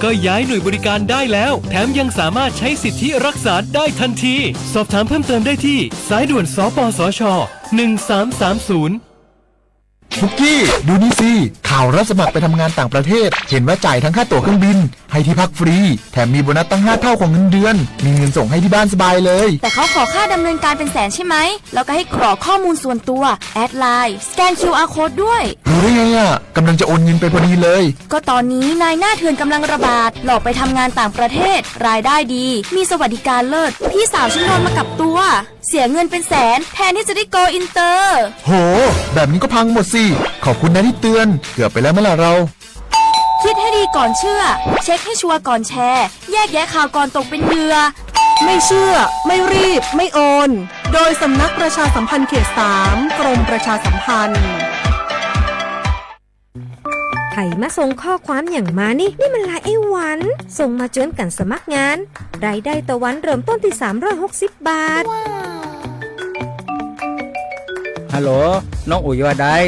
ก็ย้ายหน่วยบริการได้แล้วแถมยังสามารถใช้สิทธิรักษาได้ทันทีสอบถามเพิ่มเติมได้ที่สายด่วนสปสช1330บุกกี้ดูนี่สิข่าวรับสมัครไปทำงานต่างประเทศเห็นว่าจ่ายทั้งค่าตั๋วเครื่องบินให้ที่พักฟรีแถมมีโบนัสตั้ง5 เท่าของเงินเดือนมีเงินส่งให้ที่บ้านสบายเลยแต่เขาขอค่าดำเนินการเป็นแสนใช่ไหมแล้วก็ให้กรอกข้อมูลส่วนตัวแอดไลน์สแกน QR Code ด้วยรู้ได้ไงอ่ะกำลังจะโอนเงินไปพอดีเลยก็ตอนนี้นายหน้าเถื่อนกำลังระบาดหลอกไปทำงานต่างประเทศรายได้ดีมีสวัสดิการเลิศพี่สาวฉันโดนมากับตัวเสียเงินเป็นแสนแทนที่จะได้โกอินเตอร์โหแบบนี้ก็พังหมดสิขอบคุณนะที่เตือนเกือบไปแล้วเมื่อไหร่เราคิดให้ดีก่อนเชื่อเช็คให้ชัวร์ก่อนแชร์แยกแยะข่าวก่อนตกเป็นเหยื่อไม่เชื่อไม่รีบไม่โอนโดยสำนักประชาสัมพันธ์เขต 3 กรมประชาสัมพันธ์ไผ่มาส่งข้อความอย่างมานี่มันลายไอ้หวันส่งมาจนกันสมัครงานรายได้ต่อวันเริ่มต้นที่360 บาทฮัลโหลน้องอุ๋ยว่าได้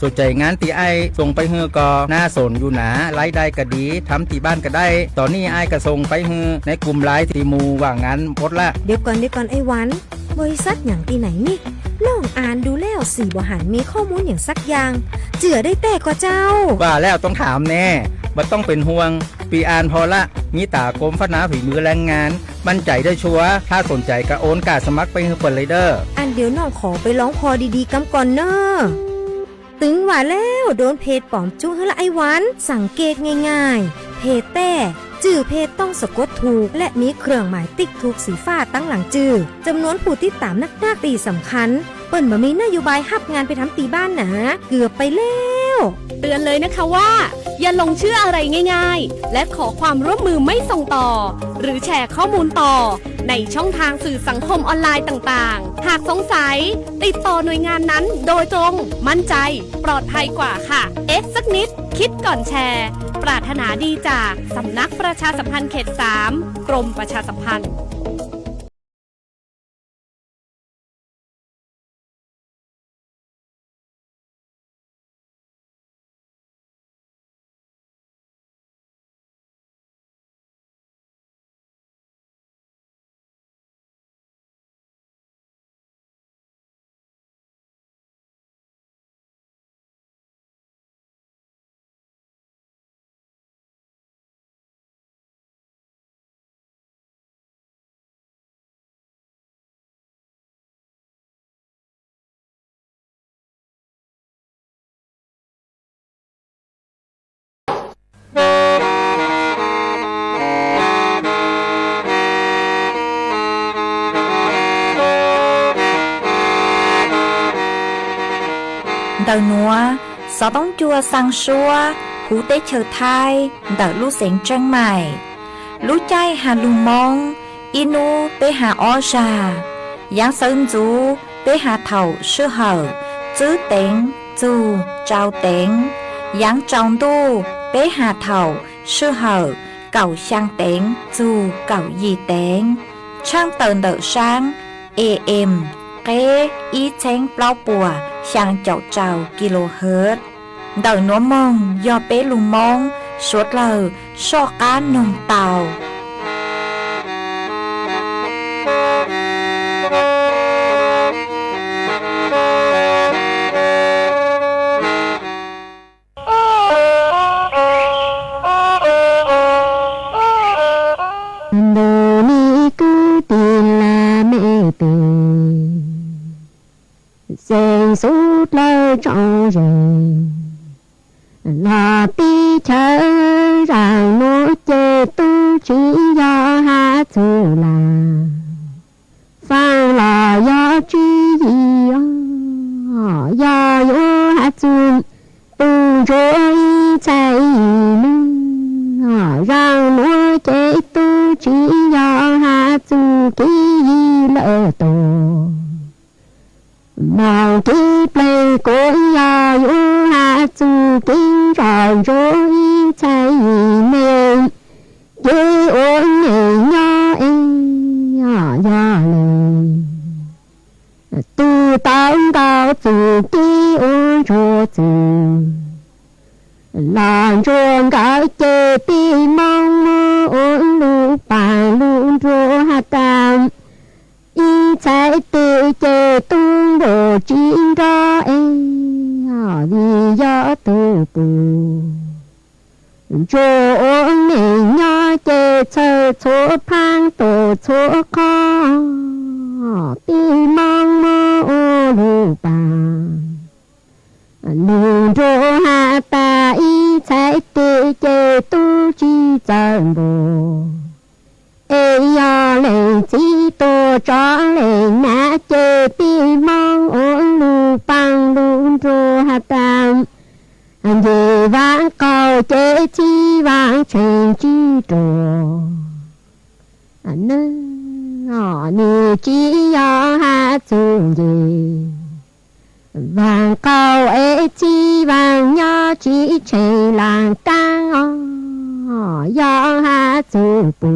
สนใจงานตีไอส่งไปเฮือกอหน้าสนอยู่หนารายได้ก็ดีทำตีบ้านก็ได้ตอนนี้ไอก็ส่งไปเฮือในกลุ่มไลน์ตีมูว่างานพดละเดี๋ยวก่อนไอ้หวันบริษัทอย่างที่ไหนนี่ลองอ่านดูแล้วสี่บ่หันมีข้อมูลอย่างสักอย่างเจือได้แต่ก็เจ้าว่าแล้วต้องถามแน่บ่ต้องเป็นห่วงปีอ่านพอละมีตากรมพัฒนาฝีมือแรงงานมั่นใจได้ชัวร์ถ้าสนใจก็โอนกาสมัครไปเฮือเปิดเลยเด้ออันเดี๋ยวน้องขอไปร้องพอดีๆกำก่อนเนอะตึงว่าแล้วโดนเพจปลอมจุ้งให้ละไอ้หวันสังเกตง่ายๆเพจแต่ชื่อเพจต้องสะกดถูกและมีเครื่องหมายติ๊กถูกสีฟ้าตั้งหลังชื่อจำนวนผู้ติดตามนักตีสำคัญเปิ้นบ่มีนโยบายฮับงานไปทำตีบ้านนะเกือบไปแล้วเตือนเลยนะคะว่าอย่าลงเชื่ออะไรง่ายๆและขอความร่วมมือไม่ส่งต่อหรือแชร์ข้อมูลต่อในช่องทางสื่อสังคมออนไลน์ต่างๆหากสงสัยติดต่อหน่วยงานนั้นโดยตรงมั่นใจปลอดภัยกว่าค่ะสักนิดคิดก่อนแชร์ปรารถนาดีจากสำนักประชาสัมพันธ์เขต 3 กรมประชาสัมพันธ์Đầu núa, gió bóng chua sang xua, hú tế chờ thai, đỡ lũ xén trăng mải. Lũ chay hà lù mong, inu tế hà o trà. Giáng sơn chú, tế hà thầu sư hở, chữ tên, chú, trao tên. Giáng trong tu, tế hà thầu sư hở, cầu sang tên, chú, cầu gì tên. Trang tờn đỡ sang, em, kế, ý chén plau bùa. Sang chậu trào kHz Đời nó mong do bé lùng mong suốt lờ so cá nồng tàu Đồ ni cứ tin là mẹ tình dây suốt lơ trọn rồi là tí chờ rằng mỗi chê tu chỉ do hát dù là phao là do chi gì do yếu hát dù tu rồi chạy rằng mỗi chê tu chỉ do hát dù ký lỡ tổ màu kí plei cố ya yu ha chu kinh rồi rồi chạy mê ye ôn nhẹ nhỏ ya lệ tu tăng cao chu kí ôn cho chu làm cho cái chê ti mong ôn lu bằng lu rô hà tam y trái tự chê tung đồ chín ra vì gió từ từ cho ôn nền nhỏ chê chờ chỗ phang tổ chỗ khó tìm mong mơ ô lu bằng lu rô hà ta y trái tự chê tu chi chẳng bồ ê yo lên chi tô cho lên nã chê tìm mong ôn lu bằng lu rô hà tam về vang cầu chê chi vang trên chi trồ nơ ni chi yo ha chung gì vang cầu ê chi vang nhỏ chi trên làng tăng yo ha chung bù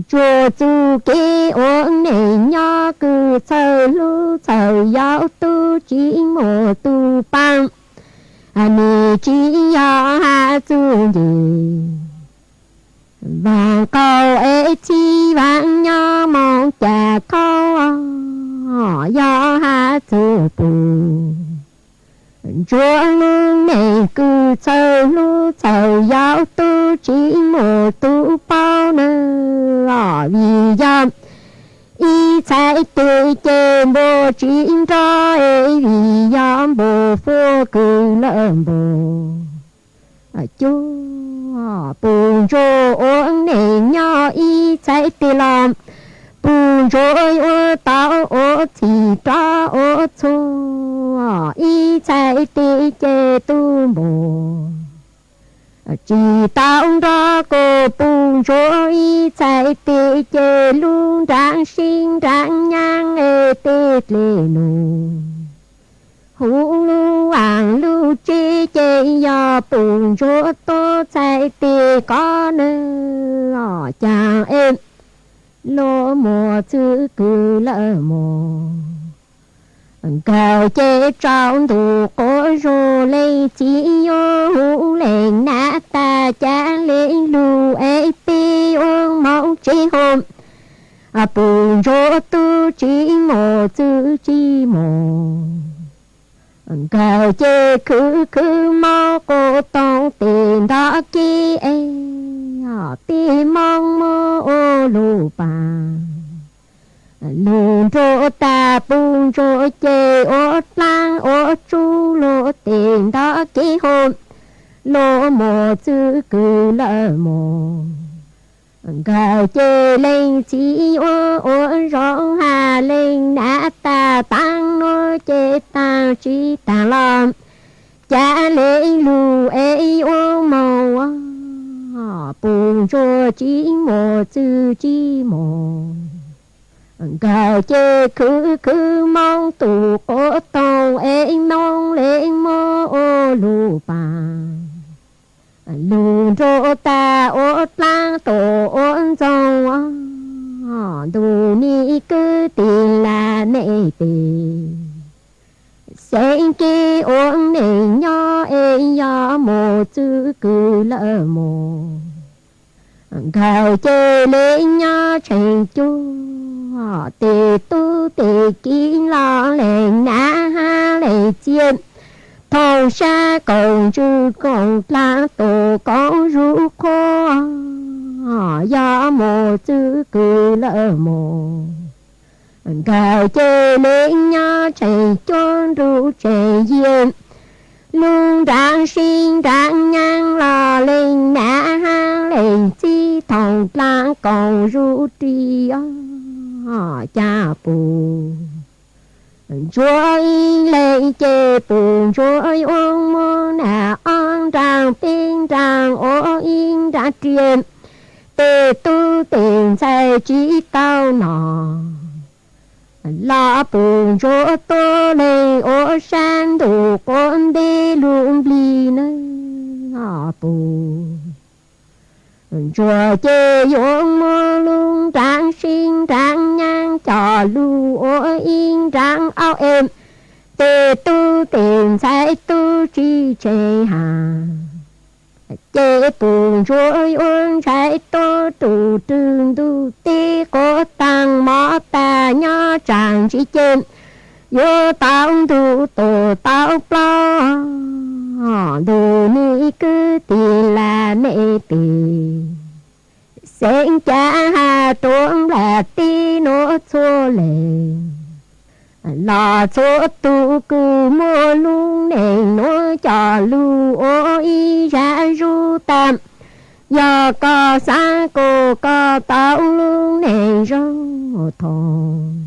chùa chu kê uống nền nhỏ cứ chờ lu chờ giáo tu chỉ một tu bằng ni chi yo ha chung gì vàng cầu ê chi vàng nhỏ mong chả câu yo ha chung bù chúa luôn này cứ chờ lu chờ giáo tu chỉ một tu bao nữa vì dâm y trái tự chê bồ chính ra vì dâm bồ phô cử lợn bồ chúa bùn rô uống này nhỏ y trái tự làm bùn rô ô tao ô thì ra ô chua y trái tự chê tu bồ chỉ tao ra cô bùn rô y trái tự chê luôn rạng sinh rạng nhang ê tết lê nụ hú lu hoàng lu chê chê yo bùn rô tô trái tự có nơ chàng em lô mùa chữ cử lỡ mùa cầu chê trong thủ cổ rô lê chỉ yo hú lên nã ta cha lên lù ê tê ôn mong chê hôm bùn rô tu chỉ mùa chữ chi mùa cầu chê cứ mò cô tông tiền đó kia tìm mong mơ ô lù bằng lùn rô ta bùn rô chê ô lang ô chú lô tiền đó ký hôn lô mồ chữ cử lỡ mồ cầu chê lên chỉ ô ô rong hà lên nã ta tăng nô chê tăng chi tăng lòng cha lên lù ê ô màu bùn rô chỉ mồ chữ chi mồ cầu chê cứ mong tù cổ tông ê mong lên mô ô lù bằng lù rô ta ô lang tổ ôn dòng đủ ni cứ tiền là nệ tiền sen kê ôn nề nhỏ ê nhỏ mồ chữ cử lỡ mồ cầu chê lên nhỏ thành chú tề tu tề kín lo lên nã ha lệ chiên thầu xa cầu chư cầu la tổ có rú khô do mồ chữ cử lỡ mồ cầu chê lên nhỏ chạy chôn rú chạy diên luôn rạng sinh rạng nhang lò lên nã ha lệ chi thầu la cầu rú tri cha bù chúa y lệ chê bù chúa ôn mô nà on ràng tiên ràng ô yên ra truyền tê tu tiền sai chỉ tao nọ la bù chúa tô lê ô san đủ con đê luôn bì nơ bù chùa chê yuông mô luôn rạng sinh rạng nhang trò lưu ô yên rạng ao êm tê tu tiền sai tu chi chê hà chế bùn chuối uống trái tô tù trương tu tí có tăng mõ ta nhỏ chẳng chỉ trên vô tao tu tổ tao plo đồ ni cứ tì là mẹ tì sen cha hà trốn là tí nó xô lệ là chỗ tu cứ mua luôn nền nó cho lưu ô y ra ru tam giờ có xa cô có tao luôn nền rau thòng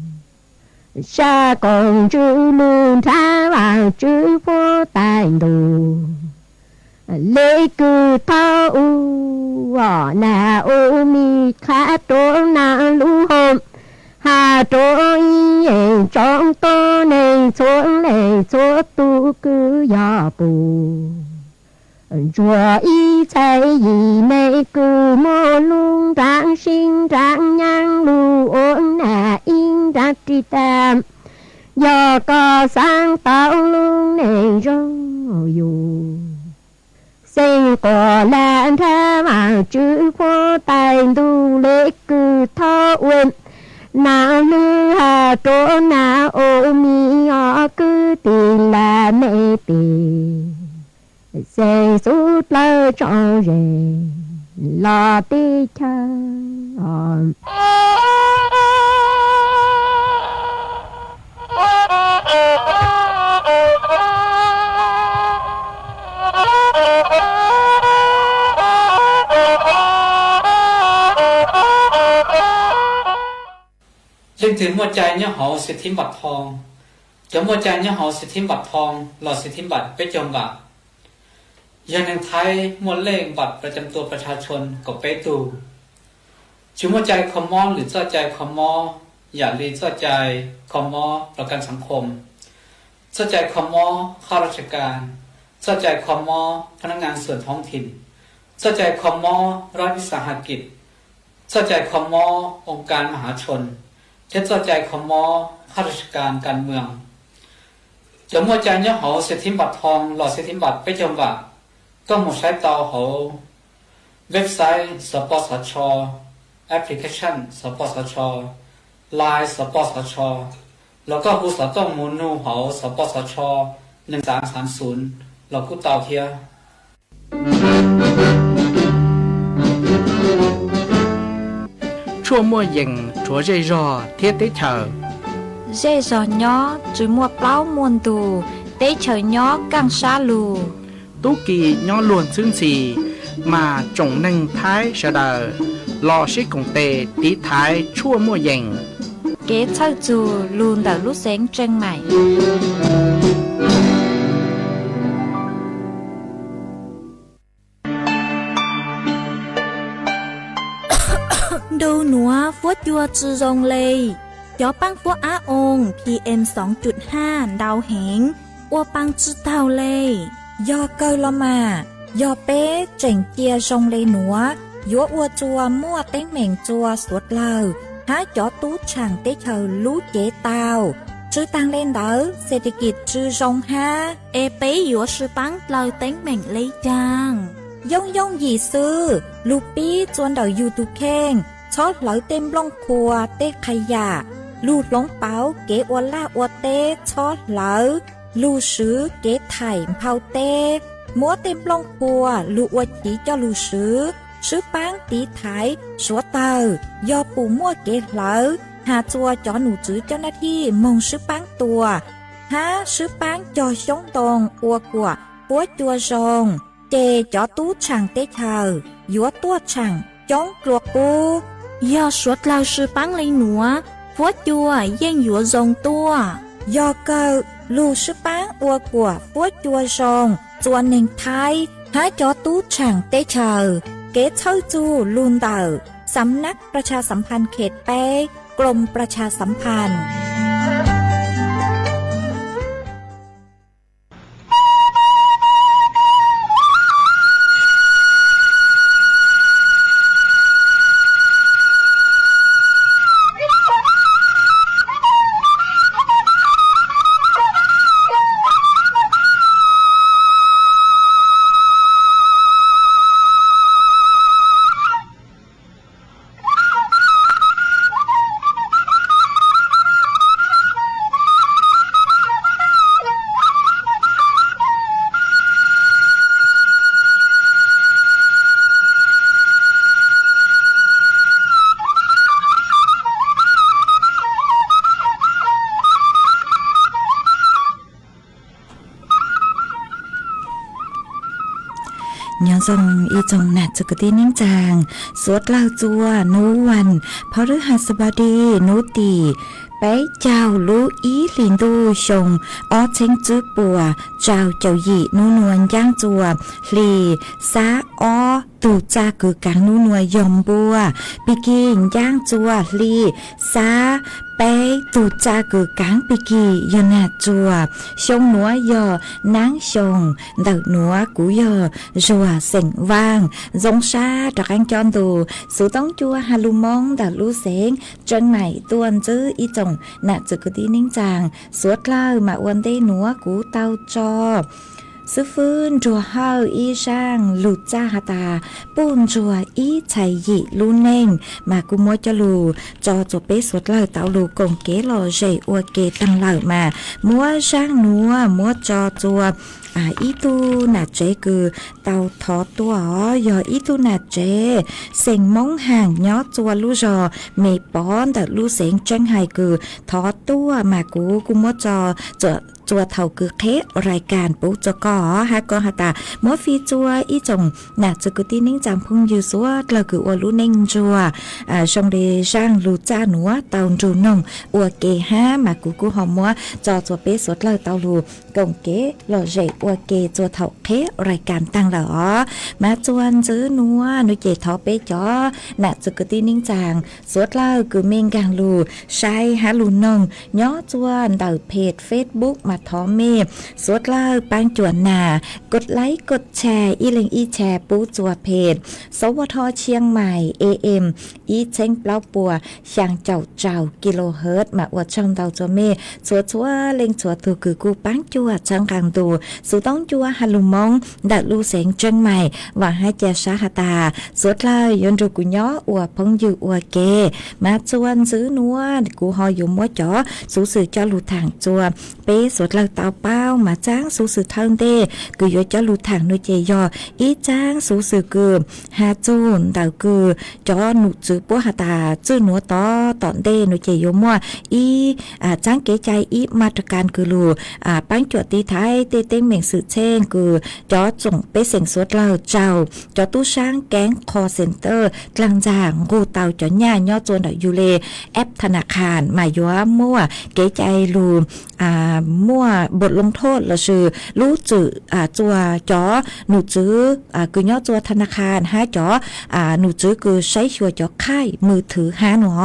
xa còn chữ luôn tha vào chữ vô tài đồ lễ cứ thao u na ô mi khá trốn na lưu hôm hà trôi trong to này xuống này số tu cứ gió bù chùa y chạy gì này cứ mô luôn rạng sinh rạng nhang lưu ổn nà in ra tri tam do có sáng tạo luôn này rồi dù sinh có lan ra mà chữ vô tài tu lễ cứ thọ uyên na lư hà trố na ô mi nhỏ cứ tì là mẹ tì sẽ sút lơ cho rề lo tì chaซึ่งถึงหัวใจเนี่ยหอสิทธิบัตรทองจะหัวใจเนี่ยหอสิทธิบัตรทองหลอดสิทธิบัตรไปจมบัตรอย่างในไทยมวลเลขบัตรประจำตัวประชาชนก็ไปตูชุมหัวใจคอมมอหรือเจ้าใจคอมมออย่าลีเจ้าใจคอมมอประกันสังคมเจ้าใจคอมมอข้าราชการเจ้าใจคอมมอพนักงานส่วนท้องถิ่นเจ้าใจคอมมอรัฐวิสาหกิจเจ้าใจคอมมอองค์การมหาชนเจ้าใจของมอข้าราชการการเมืองจะมัวใจเนี่ยเขาเศรษฐิบัตรทองหลอดเศรษฐิบัตรไปจมว่าก็หมดใช้ต่อเขาเว็บไซต์สปสช.แอปพลิเคชันสปสช.ไลน์สปสช.แล้วก็ผู้สอต้องมูลนูเขาสปสช1330เรากู้เตาเทียchua mua dừng chúa dây rò thiết tế chờ dây giò nhỏ chứ mua plau muôn tù tế chờ nhỏ càng xa lù tú kỳ nhỏ luôn xương xì mà trồng nâng thái sợ đờ lò xích cùng tề tí thái chua mua dừng kế thâu dù luôn đỡ lúc sáng chân mày đâu nữa phốt chua chư rong lê gió băng phốt á ôn PM 2.5 đau hẹn ô băng chư tàu lê do cơ lo mà do bé chỉnh chia rong lê nữa gió ua chua mua tén mèn chua suốt lờ há chó tú chẳng tế chờ lú chế tàu chư tăng lên đỡ sẽ đi kịp chư rong ha ê bé gió sư băng lời tén mèn lê chàng dông gì sư lú bí chuan đầu YouTube khen chót lỡ tem lông khua tê khai giả lú lông báo kế ua la ua tê chót lỡ lú sứ kế thải phao tê múa tem lông khua lú ua chỉ cho lú sứ bán tí thái số tờ do bù mua kế lỡ hà chua cho nụ chữ cho nó thi mong sứ bán tùa há sứ bán cho sống tồn ua của búa chua rồng chê cho tú chẳng tế thờ dúa tua chẳng chống ruột u do suốt lao sư bán lấy nữa phốt chua gian dũa rồng tua do cơ lù sứ bán ua của búa chua rồng chua nền thái há cho tú chẳng tế thờ kế thâuจูลูนเต่าสำนักประชาสัมพันธ์เขตแป้กรมประชาสัมพันธ์ จงอีจงหนัดจุกตีนิ่งจางสวดเล่าจัวนูวันพฤหัสบดีนูตีไปเจ้าลูอีหลินดูชงอ้อเชงจื้อปัวเจ้าเจ้าหยีนูนวลย่างจัวหลีซาอ้อตูจากือกางนูนวยยอมบัวปีกินย่างจัวหลีซาไปตูจากือกางปีกียนาจัวชงหนัวยอนางชงเดาหนัวกูยอรัวเสียงว่างจงชาตะกันจอนดูสูต้องจัวฮาลูมองเดาลูเสงจนใหม่ตัวนจื้ออีจงน่ะจุกตีนิ่งจางสวดเล่ามาวันเดหนัวกูเต้าจอซื้อฟื้นจัวเฮาอีช่างหลุดจ้าหาตาปูนจัวอีชัยหยิลูเน่งมากุมัวจะลูจอจบเปสวดเล่าเต้าลูกงเกลอเจอวเกตังเล่ามามัวช่างนัวมัวจอจัวอีตูน่ะเจคือเตาทอตัวยออีตูน่ะเจเสียงมองห่างย้อจัวลูจอเมป้อนแต่ลูเสียงจังไห้คือทอตัวมากูมัวจอจัวเท่าคือเครายการปุ๊จกอฮะก็ฮะตามัวฟีจัวอีจงน่ะจะกุตีนิ่งจำพุ่งอยู่สัวเราคืออวลูนิ่งจัวชงเดช่างลูจ้าหนัวเตาจูนงอวเกห้ามากูหอมมัวจอจัวเปสดเลยเตาลูกงเกหล่อเจอวเกจัวเท่าเครายการตั้งเหรอมาจวนซื้อนัวนุเจทอเปจอน่ะจะกุตีนิ่งจางสวดเล่าคือเมงกางลูใช้ฮาลูนงย้อจวนเดาเพจเฟซบุ๊กมาทอเมสวดเล่าปังจวนนากดไลค์กดแชร์อีเล็งอีแชร์ปูจัวเพจสวทเชียงใหม่ AM อีเช้งเปล่าปัวช่างเจ้ากิโลเฮิรตซ์มาอวดช่องเตาจัวเมชัวเล็งชัวถูกคือกูปังจัวช่างกลางตูสูต้องจัวฮาลูมองดัดลูเสียงจังใหม่ว่าให้เจชาหตาสวดเล่ายนรูกุย้ออวพงอยู่อวเกมาจวนซื้อนัวกูหออยู่มัวจ๋อสูสื่อเจ้าลูทางจัวเป้สวดเล่าเตาเป้ามาจ้างสูสื่อเทิงเด้คือยเจ้าลูทางนุเจยออีจ้างสูสื่อคือฮาจูนเตาคือจอหนุจือปัวหตาจื้อหนัวต่อตอนเด้นุเจยมัวอีจ้างเกใจอีมาตรการคือลูปังจวดตีไทยเต้งเหม่งสื่อเช่งคือจอจงเป้เสียงสวดเล่าเจ้าจอตู้ช่างแก๊งคอเซ็นเตอร์กลางจางกูเตาจอหญ้าย่อจวนดอกยูเลแอปธนาคารมายัวมั่วเกใจลูมั่วบทลงโทษละชื่อรู้จื่อจัวจอหนูจื้อคือย่อจัวธนาคารหาจอหนูจื้อคือใช้ชัวจอค่ายมือถือหาหนอ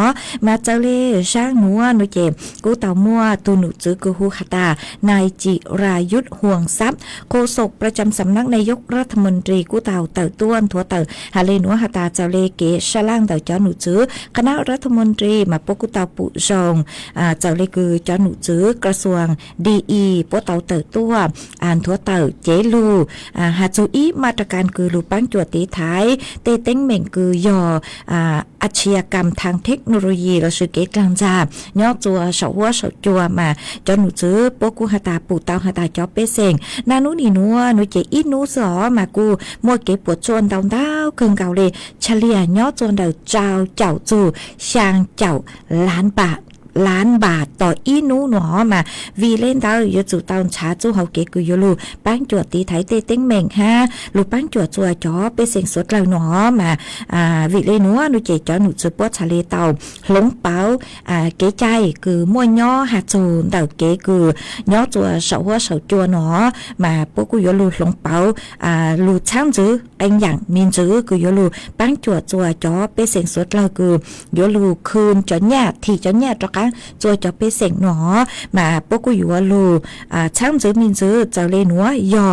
มาเจ้าเล่ช่างนัวหนูเจมกูเต่ามั่วตัวหนูจื้อคือฮูคาตานายจิรายุทธห่วงทรัพย์โฆษกประจำสำนักนายกรัฐมนตรีกูเต่าเต่าต้วนทัวเต่าฮาเลนัวฮาตาเจ้าเล่เกชล่างเต่าจอหนูจื้อคณะรัฐมนตรีมาปกูเต่าปุจงเจ้าเล่คือจอหนูจื้อกระทรวงดีปัวเต่าเต่าตัวทัวเต่าเจลูหาจูอีมาตรการคือลูปังจวดตีท้ายเต้งเหม่งคือยอาชญากรรมทางเทคโนโลยีเราชื่อเกตกลางจาย่อจัวเสาหัวเสาจัวมาจอหนูจื้อปกูหาตาปูเต่าหาตาจอเปเซงนานุนีนัวหนูเจอีนูสอมากูมัวเก็บปวดจวนดาวเกิงเก่าเลยเฉลี่ยย่อจวนเดาเจ้าจูช่างเจ้าล้านบาทต่ออีนูหนอมาวีเล่นดาวอยู่จู่ตอนช้าจู่เฮาเกกุยลูปังจวดตีไถเต้งเหม่งฮะลูปังจวดจัวจอไปเสียงสดเหล่าหนอมาวีเล่นัวหนูเจจอหนูจะปวดทะเลเต่าหลงเป้าเกใจคือมั่วย่อหาจูเต่าเกคือย่อจัวเสาหัวเสาจัวหนอมาปกุยลูหลงเป้าลูช่างจื้อเอ็งอย่างมินจื้อคือยลูปังจวดจัวจอไปเสียงสดเหล่าคือยลูคืนจอหญ้าที่จอหญ้าตะกันจัวจะไปเสียงหนอมาปกุยลูช่างจื้อมินจื้อเจ้าเลนัวยอ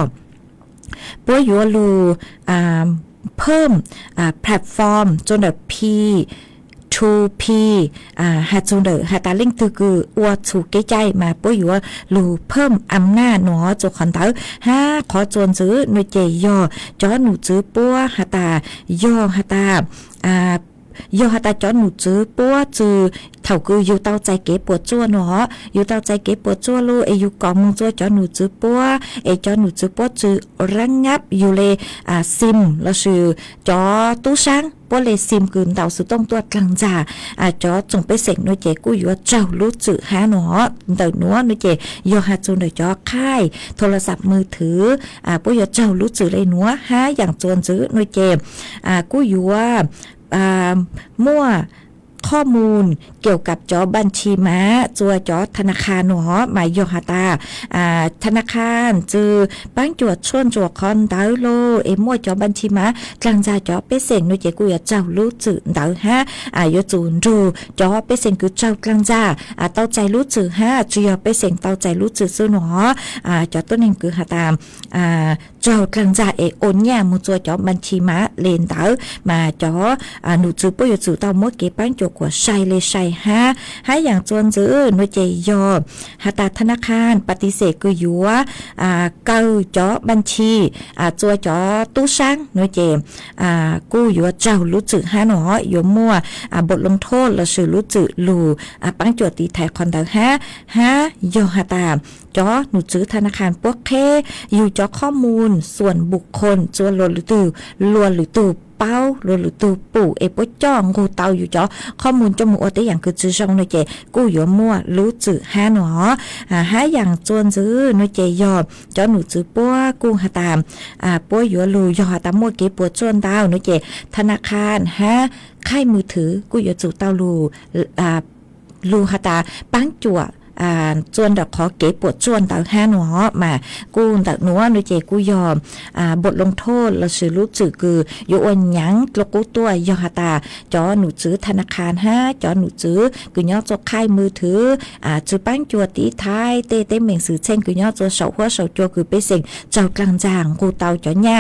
ปัวยัวลูเพิ่มแพลตฟอร์มจนแบบ2P หาจงเดอหาตาเล่งตือคืออวดถูกเกใจมาปุ้ยอยู่ว่าลูเพิ่มอำนาจหนอจกขันเต๋อขอจวนซื้อหน่วยเจยอจอหนูซื้อปัวหาตายอหาตา ยอหาตาจอหนูจื้อปัวจื้อเท่าคืออยู่เตาใจเก๋ปวดจั่วเนาะอยู่เตาใจเก๋ปวดจั่วลูเออยู่กองมึงจั่วจอหนูจื้อปัวเอจอหนูจื้อปัวจื้อระงับอยู่เลยซิมแล้วชื่อจอตู้ช้างป้อเลยซิมกึนเต่าสุต้องตัวกลางจ่าจอจงไปเสกน้อยเจกูอยู่เจ้ารู้จื้อหาเนาะเต่านัวน้อยเจยอหาจูนเดจอค่ายโทรศัพท์มือถือป้อยู่เจ้ารู้จื้อเลยนัวหาอย่างจวนจื้อน้อยเจกูอยู่ว่ามั่วข้อมูลเกี่ยวกับจอบัญชีม้าจัวจอธนาคารหนอหมายโยหาตาธนาคารจือบ้านจวดชวนจวดคอนดาวโลมั่วจอบัญชีม้ากลางใจจอเปเสงนุเจกุยเจ้ารู้จืดดาวฮะโยจูนรูจอเปเสงคือเจ้ากลางใจเต้าใจรู้จืดฮะจียเปเสงเต้าใจรู้จืดซื้อหนอจอต้นเองคือหาตามเจ้ากลางใจโอนเนี่ยมูจัวจอบัญชีม้าเลนดาวมาจอหนูจือปุยจืดเต้ามั่วเก็บบ้านจวดกว่าใช่เลยใช่ฮะให้อย่างจวนจื้อหน่วยเจยอหาตาธนาคารปฏิเสธคืออยู่ว่าเก้าจอบัญชีจัวจอตู้ช้างหน่วยเจกู้อยู่ว่าเจ้ารู้จื้อฮะหนออยู่มั่วบทลงโทษเราสื่อรู้จื้อลูปังจวดตีไทยคอนดาวฮะยอหาตาจอหนูจื้อธนาคารพวกเคอยู่จอข้อมูลส่วนบุคคลจัวลวนหรือตู่ลวนหรือตู่เป้าหรือตูปู่ปจ้องกูเตาอยู่จอข้อมูลจมูกแต่อย่างคือจื้อช่องหน่วยเจกูอยู่มั่วรู้จื้อฮะหนอหาอย่างจวนจื้อหน่วยเจยอจอหนูจื้อปัวกูหาตามปัวอยู่ลูยอตามมั่วเก็บปัวจวนดาวหน่วยเจธนาคารฮะค่ายมือถือกูอยู่จื้อเตาลูหาตาปังจั่วจวนดอกขอเก๋ปวดจวนตาแห่หนอมากูตักหนัวหนูเจกูยอมบทลงโทษเราสื่อรู้จื่อคืออยู่อันยังตะกูตัวยอหาตาจอหนูจื้อธนาคารฮะจอหนูจื้อคือย่อจกค่ายมือถือจื้อปั้นจัวตีท้ายเต้เหม่งสื่อเช่นคือย่อจเสาหัวเสาจัวคือไปเสิ่งเจ้ากลางจางกูเตาจอเนี่ย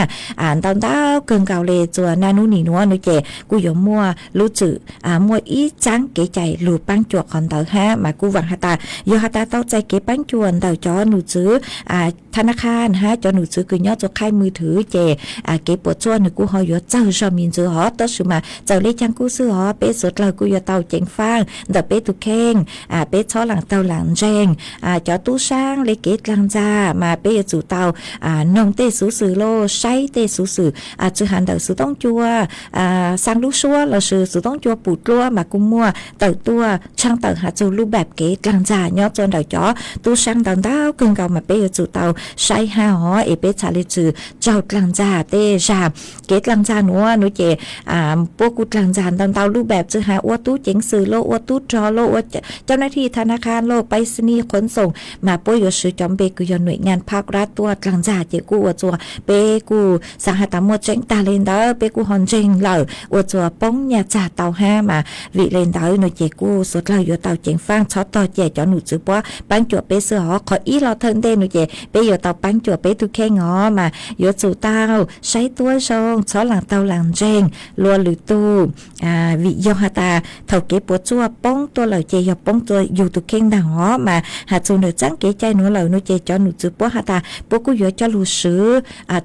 ตอนเต้าเกินเก่าเลยจัวนานุนีนัวหนูเจกูยอมมั่วรู้จื่อมั่วอีจังเก๋ใจหลูปั้นจัวคอนเตาฮะมากูหวังหาตายอหาตาเต้าใจเก็บปั้นจวนเต่าจอหนูซื้อธนาคารฮะจอหนูซื้อคือย่อจค่ายมือถือเจเก็บปวดจวนหนูกูหอยเจ้าชอมินซื้อหอต้นสุมาเจ้าเล็กจังกูซื้อหอเป๊ะสดเลยกูยอเต่าเจ๋งฟางเต่าเป๊ะตุกเข่งเป๊ะช้อหลังเต่าหลังแจงจอตู้ช่างเล็กเกตหลังจ้ามาเป๊ะจู่เต่านงเตะสูสื่อโลใช้เตะสูสื่อจือหันเต่าสูต้องจัวสร้างลูกชัวเราซื้อสูต้องจัวปูดลัวมากุ้มมัวเต่าตัวช่างเต่าหาจูรูปแบบเกตหลังจ้าย่อจนเต่าจอตู้ช่างเต่าเกินเก่ามาเป๊ะจู่เต่าใช้ห้าหอเป๊ะชาลิจือเจ้ากลางจ้าเตชาเกตกลางจ้าหนูเจพวกกูกลางจ้าเต่ารูปแบบจือหาอ้วตู้เจ๋งสื่อโลอ้วตู้จอโลอ้วเจ้าหน้าที่ธนาคารโลไปรษณีย์ขนส่งมาป่วยซื้อจอมเบกูยหน่วยงานภาครัฐตัวกลางจ้าเจกูอ้วจัวเปกูสหตามวเจ๋งตาเลนเดอเปกูฮอนเจ๋งเหล่าอ้วจัวป้องยาจ่าเต่าห้ามาวิเลนเดอหน่วยเจกูสดเหล่าอยู่เต่าเจ๋งฟางช็อตต่อเจจอหนูจื้อปัวปังจัวเปเสือหอขออีเราเทิงเดหนูเจเปอยู่เต่าปังจัวเปตุแค่งอมาอยู่จู่เต่าใช้ตัวชงช้อหลังเต่าหลังเจงลัวหรือตูวิยหาตาเท่าเก็บปวดจัวป้องตัวเหล่าเจยป้องตัวอยู่ตุแค่งดังหอมาหาจูเนจังเก๋ใจหนูเหล่าหนูเจจอหนูจื้อปัวหาตาปัวกูอยู่จะรู้ซื้อ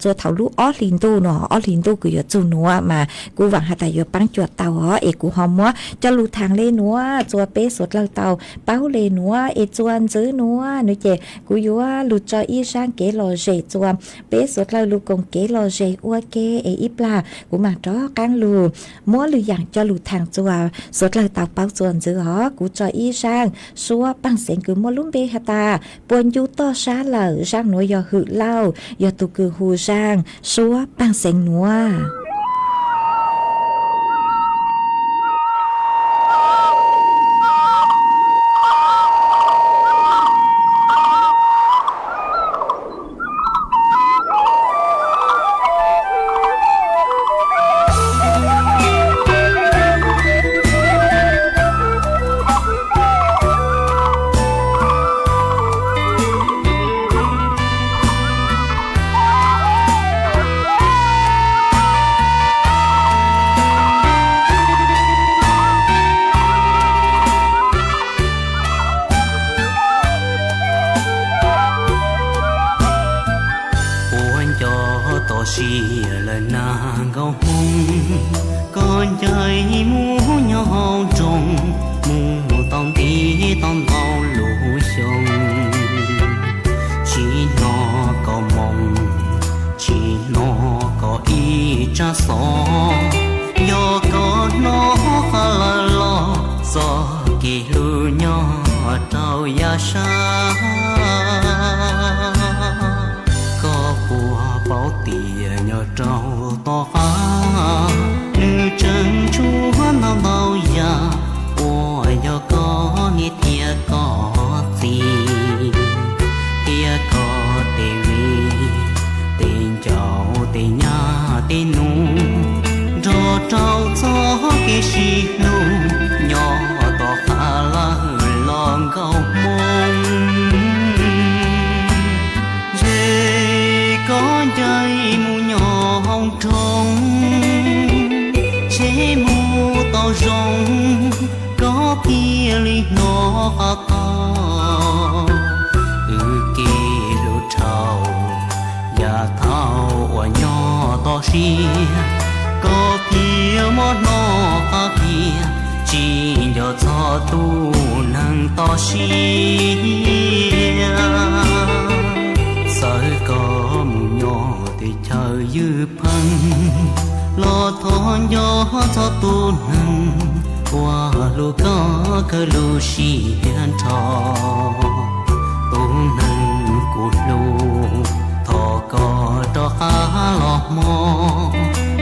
จัวเท่าลูอ้อลินตูเนาะอ้อลินตูกูอยู่จู่หนูมากูหวังหาตาอยู่ปังจัวเต่าหอกูหอมมัวจะรู้ทางเลหนูจัวเป๊สดเหล่าเต่าเป้าเลหนูจวนจื้อหนูหนูเจกูอยู่ว่าลูจออีช่างเก๋รอเจจัวเป๊สดเหล่าลูกงเก๋รอเจอ้วเก๋อีปลากูมาจ้อกังลูมัวหรืออย่างจะรู้ทางจัวสดเหล่าเต่าเป้าจวนจื้อหอกูจออีช่างซัวปังเสียงคือมัวลุ่มเบหาตาปวนยูต่อชาเหล่าช่างหนูยอหือเล่ายอตุคือหูช่างซัวปังเสียงหนัวxìa là nàng gao hùng con trai mua อย่าช้าก็ปัวเป่าเตียnhờ trâu to phá nữ chân chúa nào bao giờ ủa giờ có nghe thia có gì thia có tê vi tên cháu tên nhà tên nụ rồi trâu cho cái gì nụ nhỏ to khá là lòng cầu mong có dây mù nhỏ hồng trống chế mù to rong có kia ly nó to kia lũ trâu và thao ở nhỏ to xia có kia món nó kia chỉ cho tu năng to xia sợ có mù nhỏ thì chờ dư phân lo thon gió cho tu nâng qua lu có cơ lu xì hiền trò tu nâng cụt lu thọ có cho khá lọ mò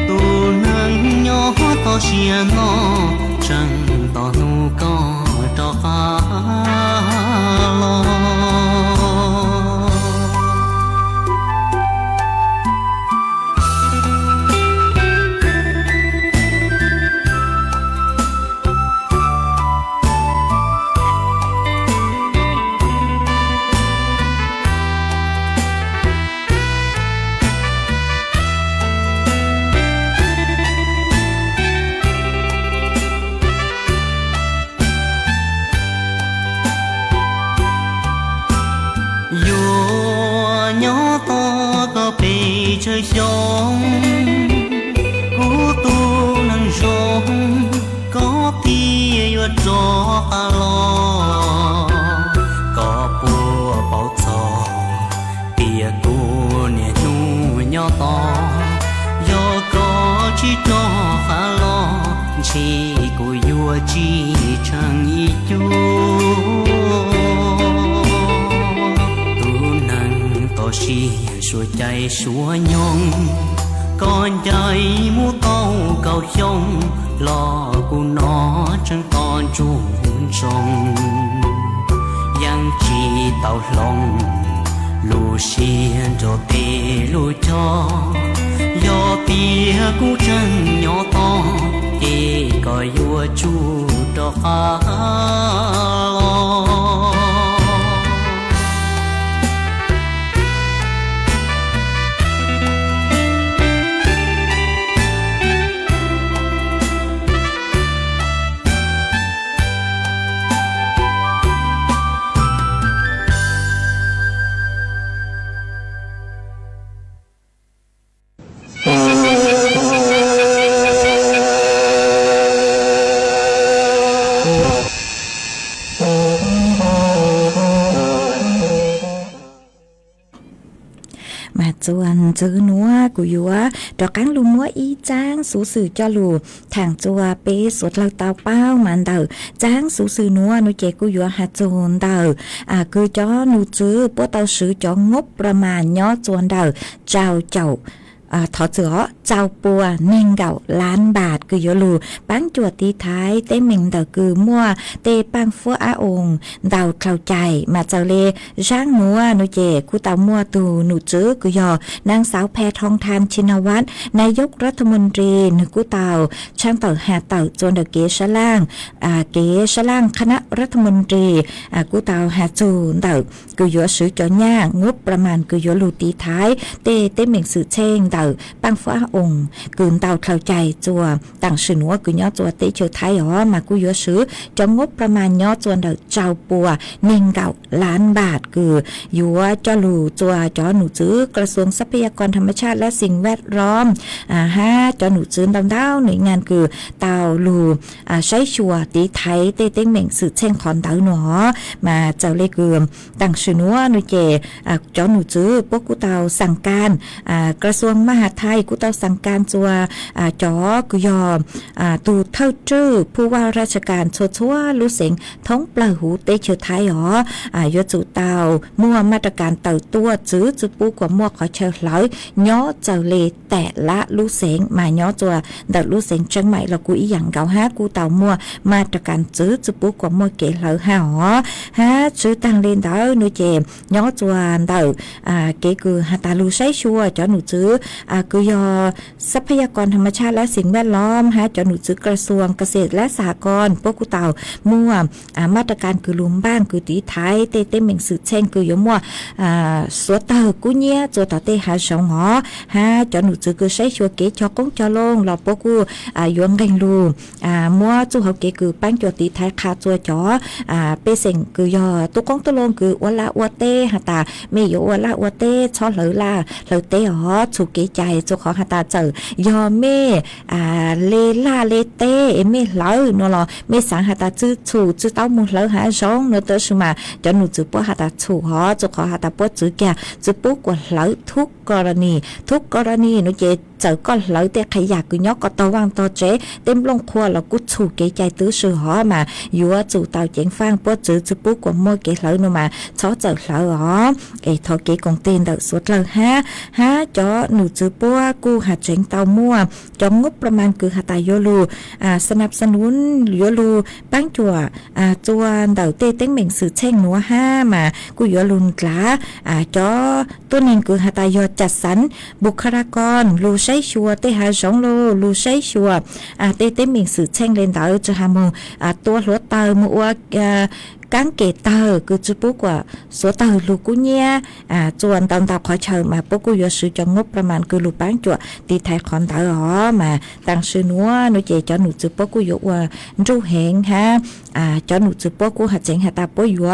tu nâng nhỏ to xìa nó chẳng to nu có cho khá lọ chơi giông cú tu nâng rong có tia yo cho lo có bùa bảo trò tia cú nè nu nhỏ to yo có chỉ cho phá lo chỉ cú yo chỉ chẳng ý chú tu nâng to xì xua chạy xua nhông con chạy mu tàu cầu sông lo cu nó chân con chuông sông yang chỉ tàu lòng lù xiên cho tê lù cho do tia cu chân nhỏ to kê coi vua chu cho phá lo chuan chữ núa của yúa cho cán lu múa y trang số sử cho lù thằng chùa bế suốt lâu tàu bao màn đầu trang số sử núa nó chế của yúa hạt chuồn đầu cứ cho nụ chữ bố tàu sử cho ngốcประมาณ nhỏ chuồn đầu chào chậuถอดเสือเจ้าปัวเน่งเก่าล้านบาทคือโยลูปังจวดตีท้ายเต้เม่งเดาคือมั่วเตปังฟัวอาองเดาเข้าใจมาเจ้าเลร่างมัวนุเจคู่เต่ามั่วตูหนูจื้อคือยอนางสาวแพทองทานชินวัตรนายกรัฐมนตรีนึกู้เต่าช่างเต่าหาเต่าจวนเดเกชล่างเกชล่างคณะรัฐมนตรีกู้เต่าหาจูนเต่าคือโยซื้อจอย่างบประมาณคือโยลูตีท้ายเต้เม่งสื่อเช่งเต่าปังฟ้าองค์กืนเต่าเข้าใจจัวต่างสื่อนัวคือย่อจัวเตเจอไทยมากูยอซื้อจงบประมาณย่อจวนเดาเจ้าปัว1,900,000 ล้านบาทคือยัวจอลูจัวจอหนูซื้อกระทรวงทรัพยากรธรรมชาติและสิ่งแวดล้อมจอหนูซื้อดำดาวหน่วยงานคือเต่าลูใช้ชัวตีไทยเต้เม่งสื่อเช่งขอนเต่าหนอมาเจ้าเลเกือมต่างสื่อนัวหนูเจจอหนูซื้อพวกกูเต่าสั่งการกระทรวงม มหาไทยกูเตาสั่งการจัวจอกุยอตูเท่าจื้อผู้ว่าราชการชัวรู้เสียงท้องเปล่าหูเตเชอไทยยจูเตามั่วมาตรการเต่าตัวจื้อจุปูกว่ามั่วขอเชลเลยย้อเจ้าเลแต่ละรู้เสียงมาย้อจัวเด็กรู้เสียงจังใหม่เรากูอีหยังเก่าห้ากูเต่ามั่วมาตรการจื้อจุปูกว่ามั่วเกลเลยฮะจื้อตั้งเล่นเด้อหนูเจย้อจัวเต่าเกคือหาตาลูใช้ชัวจอหนูจื้อกุยอทรัพยากรธรรมชาติและสิ่งแวดล้อมจอหนูจื้อกระทรวงเกษตรและสหกรณ์พวกกูเต่ามั่วมาตรการคือลุมบ้างคือตีไทยเต้เหม่งสืบเช่นคือยมั่วสัวเตอกูเนี้ยจัวต่อเต้หาสองจอหนูจื้อคือใช้ชัวเกจอกงจอลงเราพวกกูยวนกันลูมั่วจู่เขาเกคือปั้งจัวตีไทยคาจัวจอเปเซ็งคือยอตุกงตุลงคือวัละวัวเต้หาตาไม่อยู่วัละวัวเต้ชอเหลือละเหลือเต้ถูกเกใจจู่ขอหาตาเจอยอเม่เลล่าเลเต้ไม่เหลือเนาะไม่สังหาตาจื้อถูจื้อเต้ามุเหลือหาสองเนื้อเตอร์มาจอหนูจื้อปัวหาตาถูจู่ขอหาตาปัวจื้อแก่จื้อปุ๊กกว่าเหลือทุกกรณีหนูเจเจอก็เหลือแต่ขยะกูยอกก็ตะวางตอเจเต็มลงครัวแล้วกูถูกเกใจตื้อซื้อมาอยู่ว่าจู่เตาเจ๋งฟางปัวจื้อปุ๊กกว่ามั่วเกเหลือเนาะมาชอเจอเหลือเกทอเกกงเต้นเดอสุดเลยฮะจอหนูจื้อปัวกูหาเจ๋งเตามั่วจองงบประมาณคือหาตายโยลูสนับสนุนโยลูปั้งจัวจวนเดาเต้เต็งเหม่งสื่อเช่งหนัวมากูโยลุนกลาจอตัวนึงคือหาตายโยจัดสรรบุคลากรลูใช้ชัวเตหาสองลูใช้ชัวเต้เหม่งสื่อเช่งเลนเดาจะหามูตัวหัวเตามัวกังเกตเตอร์คือจุปุ๊กว่าสัวเตอร์ลูกุเนียจวนตอนตาขอเชิญมาปุ๊กกูยซื้อจงงบประมาณคือลูกปังจั่วตีไทยคอนเตอร์มาตั้งชื่อนัวหนูเจจอหนูจุปุ๊กกูยว่าจูเหงจอหนูจุปุ๊กกูหัดเจงหัดตาปุ๊กยัว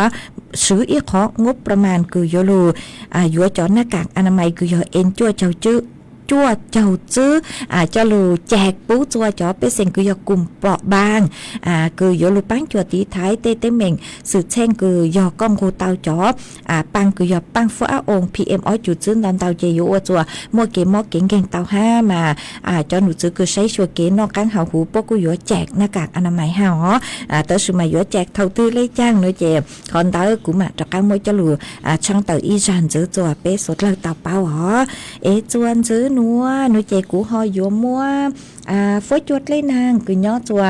ซื้ออีกของบประมาณคือยลูยัวจอหน้ากากอนามัยคือยเอ็นจั่วเจ้าจื้อจั่วเจ้าจื้อจอลูแจกปูจั่วจอเป็นสิ่งคือยกลุ่มเปราะบางคือยลูปังจั่วตีไทยเต้เหม่งสืบเช่นคือยอกล้องโคเตาจอปังคือยปังฟ้าองค์ PM อ้อยจุดจื้อตอนเตาเจโยจั่วมัวเก่งเตามาจอหนูจื้อคือใช้ชัวเก๋นอกกังหาหูปกูยัวแจกหน้ากากอนามัยเตอร์สมัยยัวแจกเท่าตื้อเลยจ้างเนาะเจคอนเตอร์กูมาจากการมวยจลูช่างเตอร์อีจันจื้อจั่วเป๊ะสดเลยเตาเป้าจวนจื้อนัวหนูเจกูหอยยัวมัวฝอยจวดเลยนางคือย่อจัว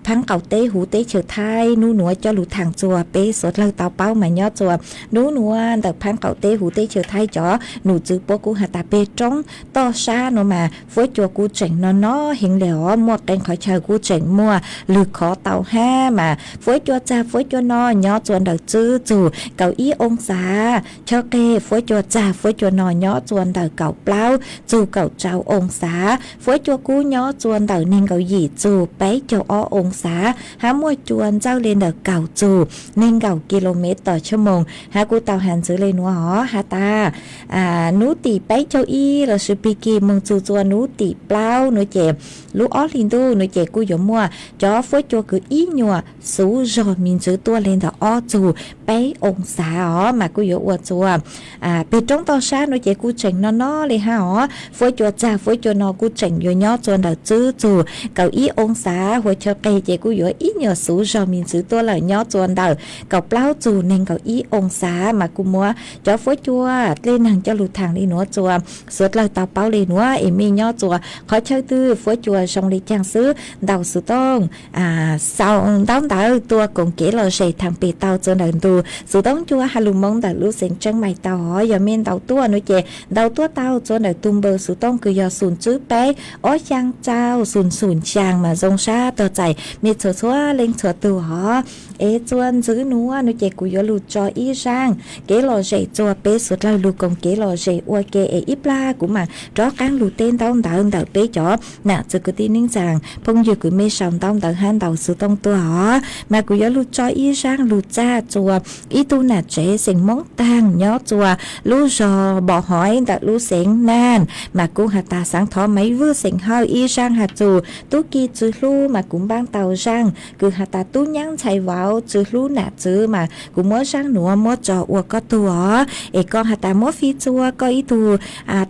พังเก่าเต้หูเต้เฉิดไทยนูหนัวจอหลุดทางจัวเป๊สดเลยเตาเป้ามาย่อจัวนูหนัวแต่พังเก่าเต้หูเต้เฉิดไทยจ๋อหนูจื้อปกูหาตาเปจ้องต่อซาโนมาฝอยจัวกูเจ๋งนอเห็นแล้วมัวแกงขอเชยกูเจ๋งมัวหรือขอเตามาฝอยจัวจ่าฝอยจัวนอย่อจวนเดาจื้อจู่เก่าอี้องศาชอเกฝอยจัวจ่าฝอยจัวนอย่อจวนเดาเก่าเปล่าจู่เก่าเจ้าองศาฝอยจัวกูย่อจวนเดาเน่งเก่าหยี่จู่ไปเจ้าองศาหามวยจวนเจ้าเลนเดาเก่าจู่เน่งเก่ากิโลเมตรต่อชั่วโมงหากูเตาหันซื้อเลยนัวหาตานูตีไปเจ้าอีเราสุปีกีมึงจู่จวนนูตีเปล่าหนูเจ็บลูกลินดูหนูเจ็บกูหยมัวจอฝอยจัวคืออีหนัวสู้จอมินจื้อตัวเลนเดาจู่ไปองศามากูหยอวดจัวเป็นจ้องต่อชาหนูเจ็บกูเจ๋งนอเลยฝอยจัวจ่าฝอยจัวนอกูเจ๋งย่อย่อจวนเดาจื้อจู่เก่าอีองศาหัวเชเกเจกูหยออีหนัวสู้จอมินจื้อตัวเลยย่อจวนเดาเก่าเปล่าจู่เน่งเก่าอีองศามากูมัวจอฝอยจัวเล่นหนังจะหลุดทางเลยหนัวจัวสดเลยเตาเป้าเลยหนัวมีย่อจัวขอเชิญตื้อฝอยจัวชงเลยจังซื้อเดาสุต้องสาวต้องเดาตัวกงเก๋เราใส่ทางปีเตาจนเดินตัวสุต้องจัวฮาลุมงแต่รู้เสียงจังไม่เตาอย่าเมียนเตาตัวหนูเจเดาตัวเตาจนเดินตุ้มเบอร์สุต้องคือยอศูนย์จื้อไปจังเจ้าศูนย์จางมาทรงชาตัวใจมีเฉยเล็งเฉยตัวจวนจื้อนัวหนูเจกูยอลูจออีช่างเก๋เราใส่จัวเป๊สุดเราลูกงเก๋เราใส่อวเกอีปลากูมาจ้อการลูเต้นต้องเดาเป๊จ่อน่ะจะกูตีนิ่งจางพงอยู่กูไม่สาวต้องเดาหันเดาสุต้องตัวมากูยอลูจออีช่างลูจ้าจัวอีตูน่ะเจ๋เสียงมองตังย่อจัวลูจอบ่อหอยแต่ลูเสียงนานมากูหาตาสังทอไม่วื้อเสียงเฮาอีช่าง หาจูตุกีจื้อลู่มากุมบ้างเตาช่างคือหาตาตุ้ยังใช้ว้าวจื้อลู่หนาจื้อมากุมมัวช่างหนัวมัวจออวก็ตัวเอกก็หาตามัวฟีจัวก็อีตู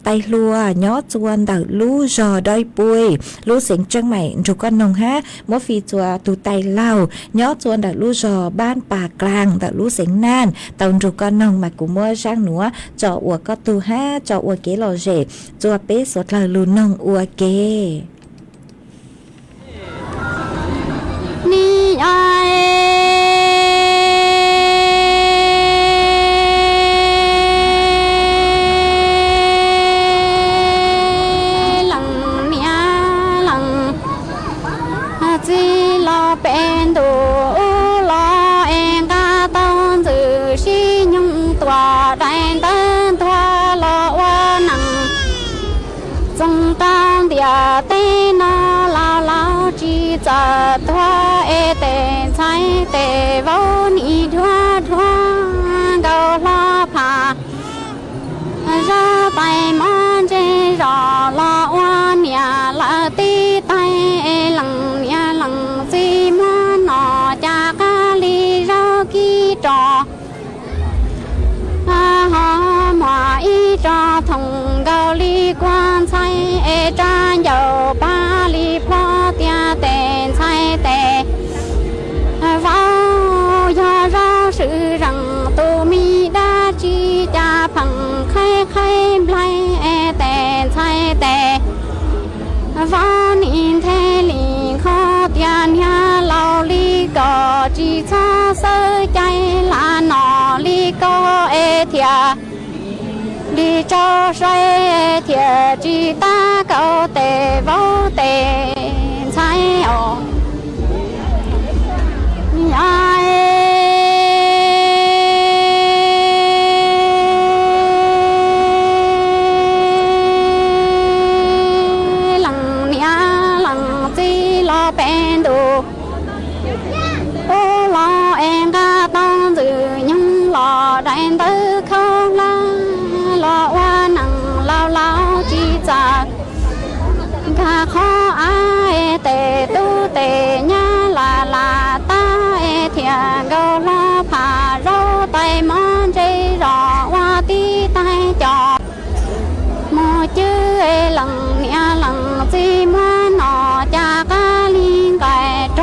ไตลัวย้อจวนเดาลู่จอดอยปุยลู่เสียงจังใหม่จุก็นงฮะมัวฟีจัวตูไตเล่าย้อจวนเดาลู่จอบ้านป่ากลางเดาลู่เสียงน่านเตาจุก็นงมากุมมัวช่างหนัวจออวก็ตูฮะจออวเกโลเจจัวเป๊ะสดเลยลูนงอวเกนี่ไอหลังเมียหลังจีรอเป็นดูรอเองก็ต้องจือชี้ยุ่งตัวได้เต้นตัวรอว่าหนังจงต้องเดียเต้นลาจีจะตัวเอเตใช้เตวนี่ทั่วเกาลาผาจะไปมันเจรอลาวันเนี่ยละตีไตหลังเนี่ยหลังซีมันนอจากกาลีรอกีจอหอหมออีจอทงเกาหลีกวนใช้เอจานเยาปาลีพอเตียเตนใช้เตว้าวยาสื่อรังตูมีดาจีจาพังไข่ไบลเอเตนใช้เตว้านินเทลีขอเตียนยาเหลาลีก็จีชาเสยใจลานอลีก็เอเทียลีโจใส่เทียจีตาเกาเตวเตใช้ออยายหลังเนี้ยหลังจีรอเป็นดูโอ้รอเองก็ต้องจือยังรอได้ตื้อเขาลารอว่าหนังเล่าจีจากข้าขออาเตตูเตญาลาตาเทียงเกาลาผาเราไตมันเจรอว่าตีไตจอมอจื้อหลังเนี่ยหลังจีมันนอจากกาลิงไก่โจ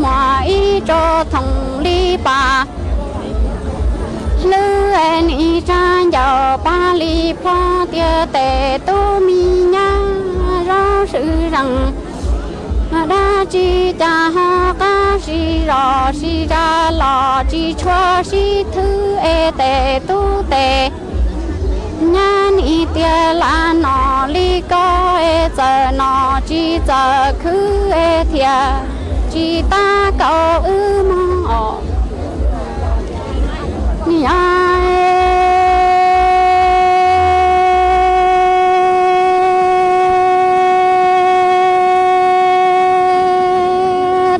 มออีโจทงลีป่าลือนี่จานเยาปาลีพอเตียเตตูมีญาเราสื่อรังดาจีจาฮากาชีรอชีจาลอจีชัวชีถือเอเตตูเตญาณีเตียลานอลีก็เอเจนอจีเจคือเอเทียจีตาเกามอนี่ไอ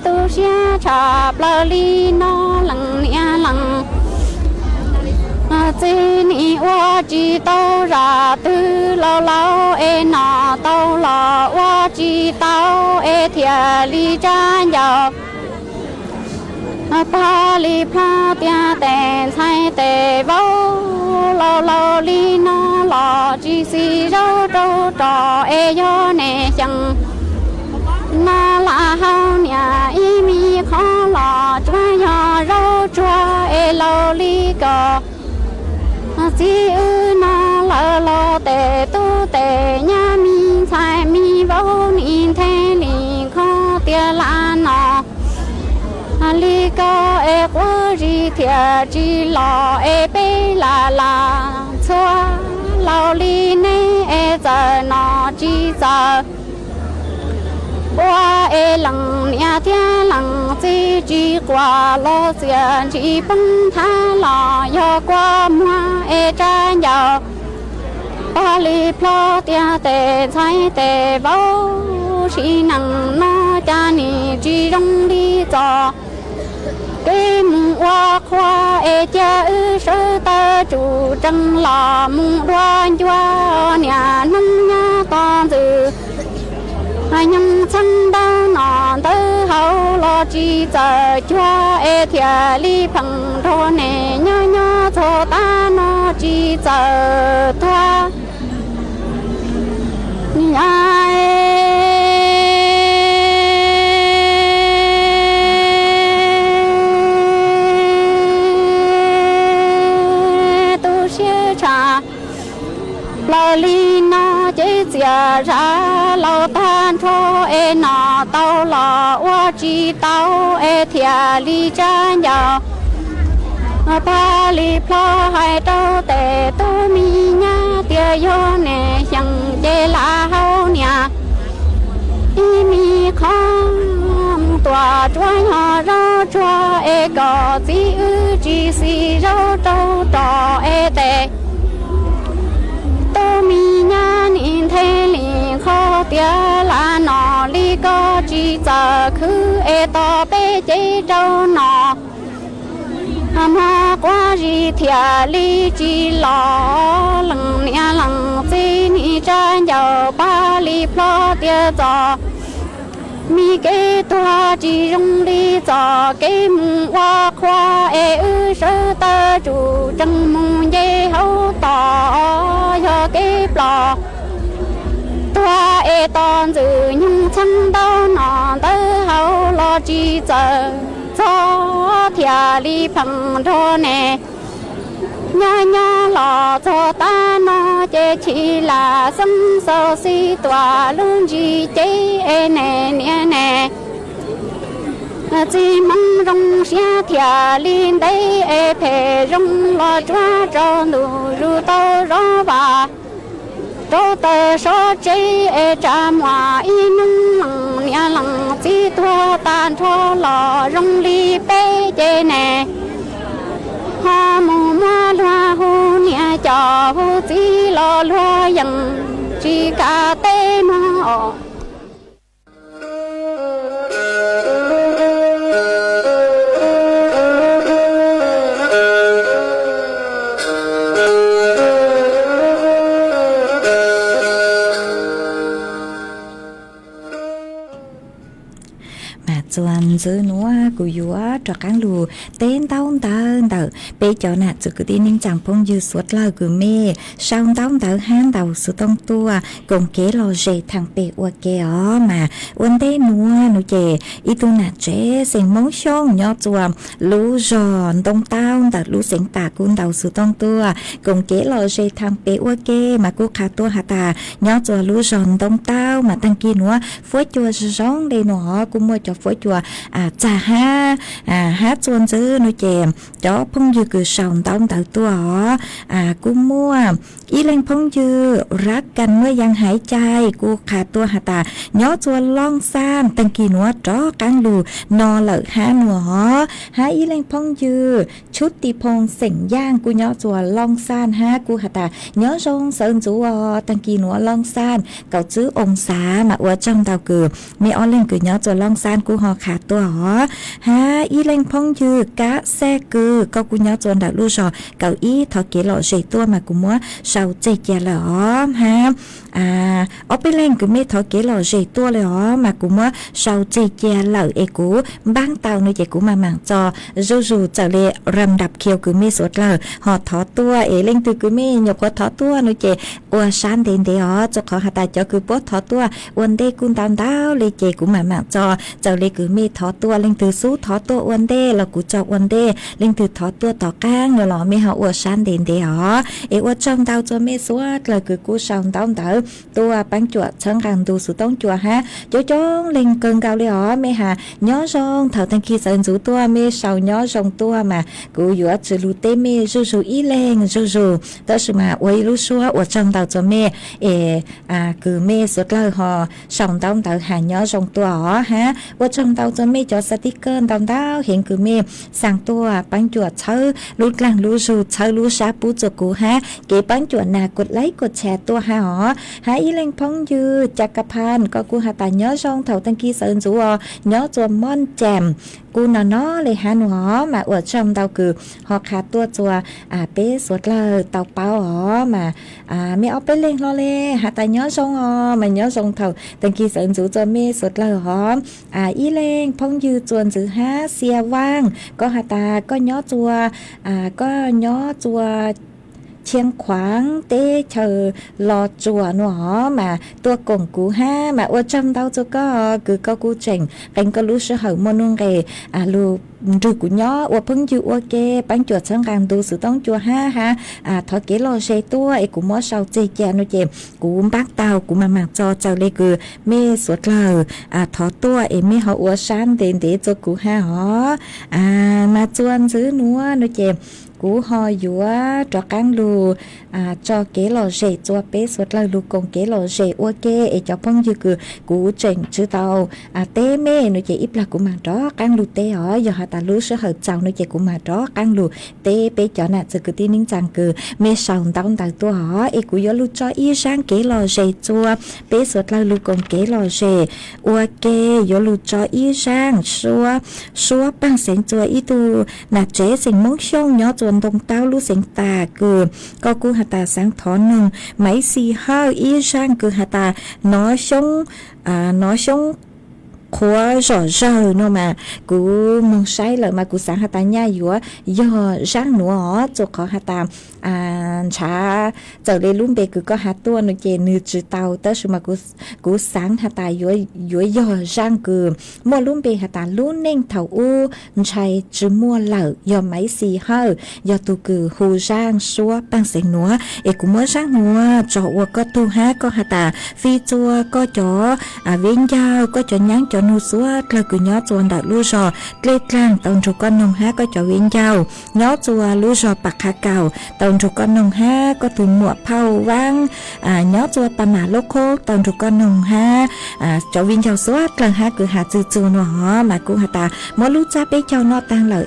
ตูเชียชาปลาลีนอหลังเนี่ยหลังจีนี่ว่าจีโตราตือเล่าเอนอโตลอว่าจีโตเอเทียลีจานยาวปาลีพลาเตียเตนใช้เตวเล่าลีนอลอจีซีเราจอเอยเนจังนาลาเฮาเนี่ยอีมีขอหล่อจ้วยเราจ้วเอเล่าลีก็จีนอลอเตตูเตญามีใช้มีวนินเทลีขอเตียลานอลีก็เอกวรีเทียจีลอเอเปลาชัวเหลาลีเนเอเจนอจีเจว่าเอหลังเนี่ยเทียหลังจีกว่าโลเสียจีปังท่าหล่อยกว่ามัวเอจานยาวปาลีพลอเตียเตใช้เตเบาชีนังนอจานีจีรงลีจอkim hoa khoa e cha ư sơ ta chủ trăng lò mung đoan choa nhà nông nha con từ nhưng chẳng đâu nọ tới hậu lo chỉ giờ cho e thiệt li phẳng thô nè nhớ nhớ cho ta nó chỉ giờ thoa tu sẽ trả lo li nó chế chia ra lo tan cho e nó tao lo wa chi tao e thia li cha nhau ba li plo hai tao tệ tu mi nha tia yo nè chẳng chế la hao nha y mi không tòa chúa nhỏ rau chúa e có gì ư chỉ si rau trâu trò e tệ tô mi nha nhìn thế li khó tia là nọ li có chỉ giờ cứ e to bé chế trâu nọ mà qua gì thia li chỉ lo lằng nia lằng gì ni cha giàu ba li plo tia giò mi cái tua chỉ rong li giò cái mùng hoa khoa e ư sơ tơ chủ trăng mùng dê hậu tỏ cho cái plo tua e ton dự nhưng chẳng đâu nọ tơ hậu lo chỉ giờ cho thia li phẳng thô nè nhá nhá lò cho ta nó chế chỉ là sâm sơ si tòa luôn gì chế e nè nè nè chỉ mong rong xe thia li đây e phê rong lo choa cho nụ ru tao rõ và đô tờ số chế e cha hoa y nung lằng nia lằng chỉ tua tan thô lò rong li bê chế nè hoa mù ma loa hu nia cho hu chỉ lo loa yang chỉ cả tê nó xuân dư núa của dúa cho cán lù tên tao tờ bây giờ nè sự cứ tin ninh chẳng phong dư suốt lời của mẹ sau tao han đầu sự tông tua cùng kế lo dễ thằng bè ua kẻ mà uốn tê núa nụ chè ít tu nè chế sinh mong xong nhỏ chùa lú giòn tông tao tờ lú sinh tà cún đầu sự tông tua cùng kế lo dễ thằng bè ua kẻ mà cô khá tua hà tà nhỏ chùa lú giòn tông tao mà tăng kia núa phối chùa giòn đây nó cũng mua cho phối chùa chà ha chuan dư nó chèm cho phong dư cứ sòng tao tự tua cũng mua ý lên phong dư rác cành mới giang hải chai cô khá tua hà tà nhó chuan long san tăng kỳ nó chó cán lù no lợi há nữa há ý lên phong dư chút tì phong sỉnh giang cô nhó chuan long san ha cô hà tà nhó rong sơn chú tăng kỳ nó long san cậu chữ ông xá mà ở trong tàu cử mẹ on lên cử nhó chuan long san cô họ khá tua ha ý lên phong dư cá xe cừ câu cô nhó chuan đã lưu rồi cậu ý thọ kế lọ dễ tua mà cũng muốn sau chơi chè lọ ha ở bên lên cứ mẹ thọ kế lọ dễ tua lọ mà cũng muốn sau chơi chè lợ e cú bang tàu nơi chè cú mà mảng cho dù trở lệ rầm đập khiêu cứ mẹ sốt lợ họ thọ tua e lên từ cứ mẹ nhập qua thọ tua nơi chè ua san đến để cho họ hạt cho cứ bớt thọ tua uốn đê cún tam đáo lê chè cú mà mảng cho trở lệ cứ mẹ thọ tua lên từ số thọ tua uốn đê là cú cho uốn đê lên từ thọ tua tỏ cang rồi lọ mẹ họ ua san đến để e ua trong tàu cho mẹ số là cứ cú sòng tao tao tua bánh chuột sáng càng tu sự tông chùa ha cho lên cơn cao lẽ mẹ hà nhớ rong thở thanh khi sơn rú tua mẹ sau nhớ rong tua mà cú dũa chữ lú tê mẹ rú ý lên rú đó sự mà uy lú xua ua trong tàu cho mẹ cứ mẹ suốt lời họ sòng tao tao hà nhớ rong tua ha ua trong tàu cho mẹ cho sticker tao tao hiện cứ mẹ sang tua bánh chuột chớ lú lăng lú rú chớ lú sáp bút cho cú ha cái bánh chuột nà cột lấy cột chè tua ha hả ý lên phong dư chặt cặp han có cô hà ta nhớ rong thầu tăng kia sơn rú nhớ cho mon chèm กูนอเลยหาหนูมาอวดชมเตาคือหอขาตัวจัวเป๊สวดเลยเตาเป้ามาไม่เอาไปเล่งรอเลยหาแต่ย้อนทรงมันย้อนทรงเท่าตังกี้เสริมจูจัวเมสวดเลยอีเล่งพงยืจวนจือหาเสียว่างก็หาตาก็ย้อนจัวก็ย้อนจัวเชียงขวางเต้เชอรอจัวหนอมาตัวกงกูห้ามาอวดจำเตาจัวก็กูเจ๋งเป็นก็รู้สึกเหมือนนุ่งเกลูดูกูย้อว่าเพิ่งอยู่โอเคปังจวดสังการดูสื่อต้องจัวห้าฮะทอเกลอเชตัวไอ้กูมอเชาเจแจนเจมกูปักเตากูมาหมักจอเจ้าเลยคือเมสวดเลยทอตัวไอ้เมเขาอวดชันเดจัวกูห้ามาจวนซื้อนัวนเจมกูหอยอยู่จอกังลูจอเกลอเชจัวเป๊สวดเลยลูกงเกลอเชโอเคไอ้เจ้าเพิ่งอยู่คือกูเจ๋งชื่อเตาเต้เมนเจอิปลากูมาจอกังลูเต้อย่าหาตารู้สึกเหเจ้านเจกูมาจอกังลูเต้เป๊จอน่ะจะคือที่นิ่งจังคือเมสาวตาตัวไอ้กูยอลูจออีช่างเกลอเชจัวเป๊สวดเลยลูกงเกลอเชโอเคยอลูจออีช่างชัวปังเสียงจัวอีตูน่ะเจสิงมงชงย้อจวนตรงเต้าลูเสียงตาคือก็กูหาตาสังถอนหนึ่งไม่สีห้าอีช่างคือหาตาน้อยชงขวจอเจ้าเนาะมากูมองใช้เลยมากูสังหาตาญ่อยู่ย่อช่างหนูจุกขอหาตาช้าเจ้าเลยลุ่มเบกูก็หาตัวนึกเจนือจือเตาแต่สมากูสังหาตาย่อย่อช่างคือมัวลุ่มเบหาตาลุ่นเน่งเถาอู้ใช้จือมัวเหล่อย่อไม้สีห้าย่อตูคือหูช่างชัวปังเสียงหนัวกูมัวช่างหนัวจ่อวัวก็ตูฮะก็หาตาฟีจัวก็จ่อเว้นยาวก็จ่อยั้งจ่อนูซัวเราคือย้อจวนดัดลู่จอเกล็ดกลางตอนจุกก้อนนงฮะก็จ่อเว้นยาวย้อจัวลู่จอปักขาเก่าตอนจุกก้อนนงฮะก็ถึงหมวกเผาว่างย้อจัวปนาโลโคตอนจุกก้อนนงฮะจ่อเว้นยาวซัวกลางฮะคือหาจือหนอมากูหาตามอลู่จ้าไปเจ้านอตังเหล่า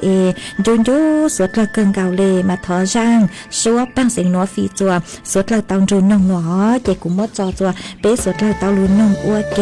จุนจูสวดเราเกินเก่าเลมาทอช่างซัวปังเสียงนัวฟีจัวสวดเราตอนจุนนงหนอเจกูมดจอจัวเป๊สวดเราตอนลุนนงอัวเก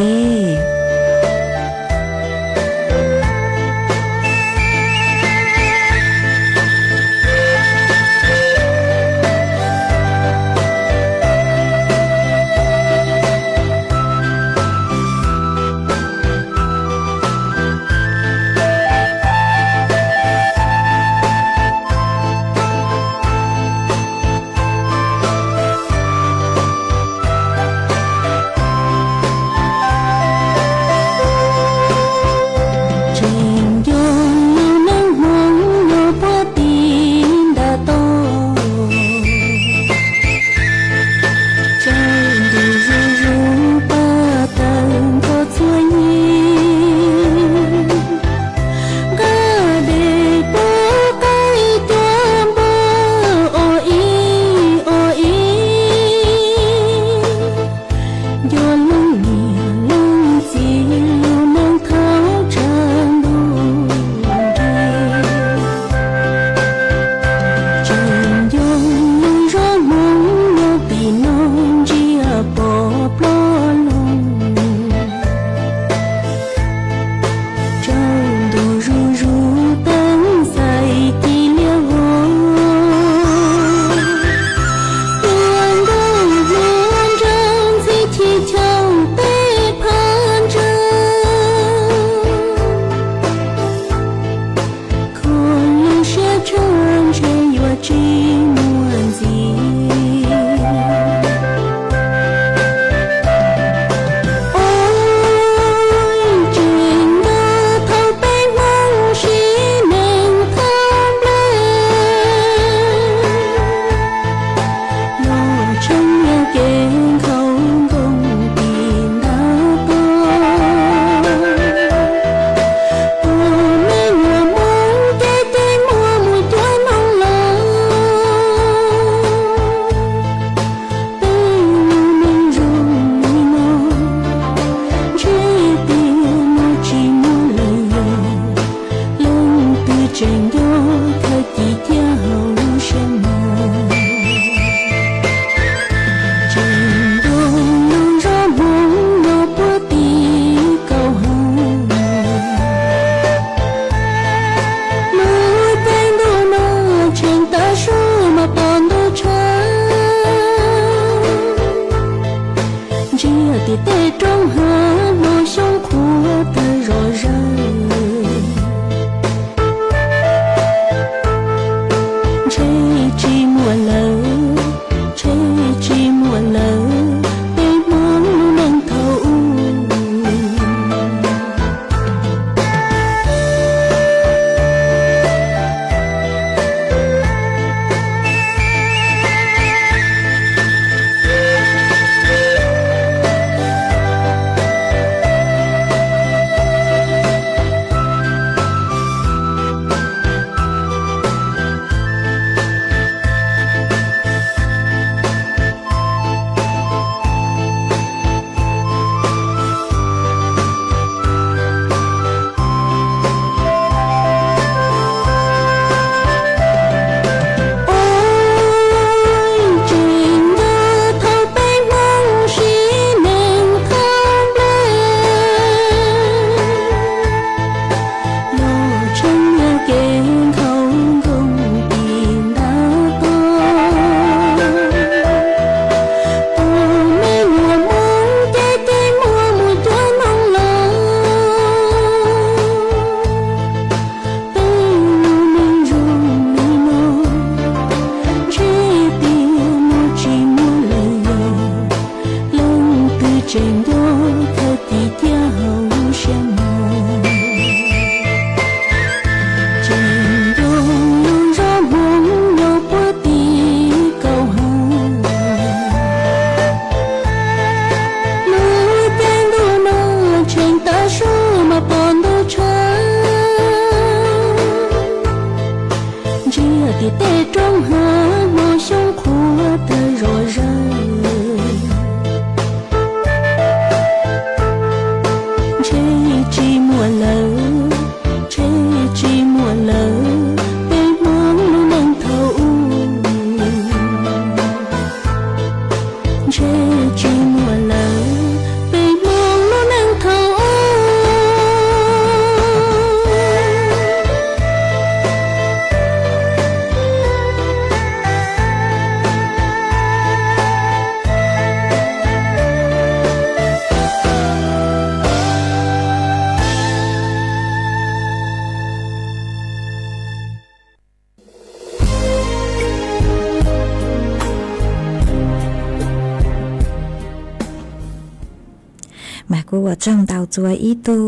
กูว่าจังดาวจัวอีตู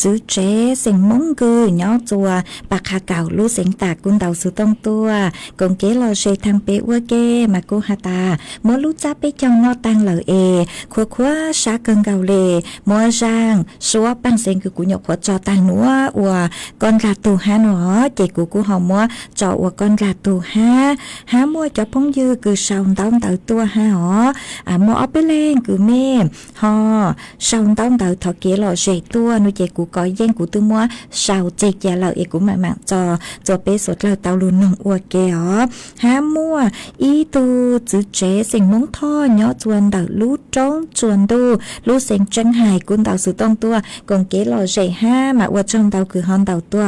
จื้อเจเสียงมงกือย้อจัวปากคาเก่ารู้เสียงตากุนดาวสุต้องตัวกงเกลอเชทางเปอัวเกมากูฮาตามัวรู้จับไปจังนอตังเหลอเอคัวคัวชาเกิงเกาเลมัวจางชัวปังเสียงคือกูหยกหัวจอตังนัวอัวก้อนกาตูฮาหนอเจกูหอมมัวจออัวก้อนกาตูฮามัวจอพงยือคือชาวต้องเต่าตัวฮาหอมัวเอาไปเล่งคือเมฮอชาวต้องเต่าทอเกลอเชตัวนุเจกูก้อยเย่งกูตัวมัวชาวเจกยาเหลอเอกูมามังจอเปสดเหลอเต่าลุนนองอัวเกอฮามัวอีตูจื้อเจเสียงมงท่อย้อจวนเต่าลู่จ้องจวนดูลู่เสียงจังหายกุนเต่าสุต้องตัวกงเกลอเชห้ามาอัวจังเต่าคือฮอนเต่าตัว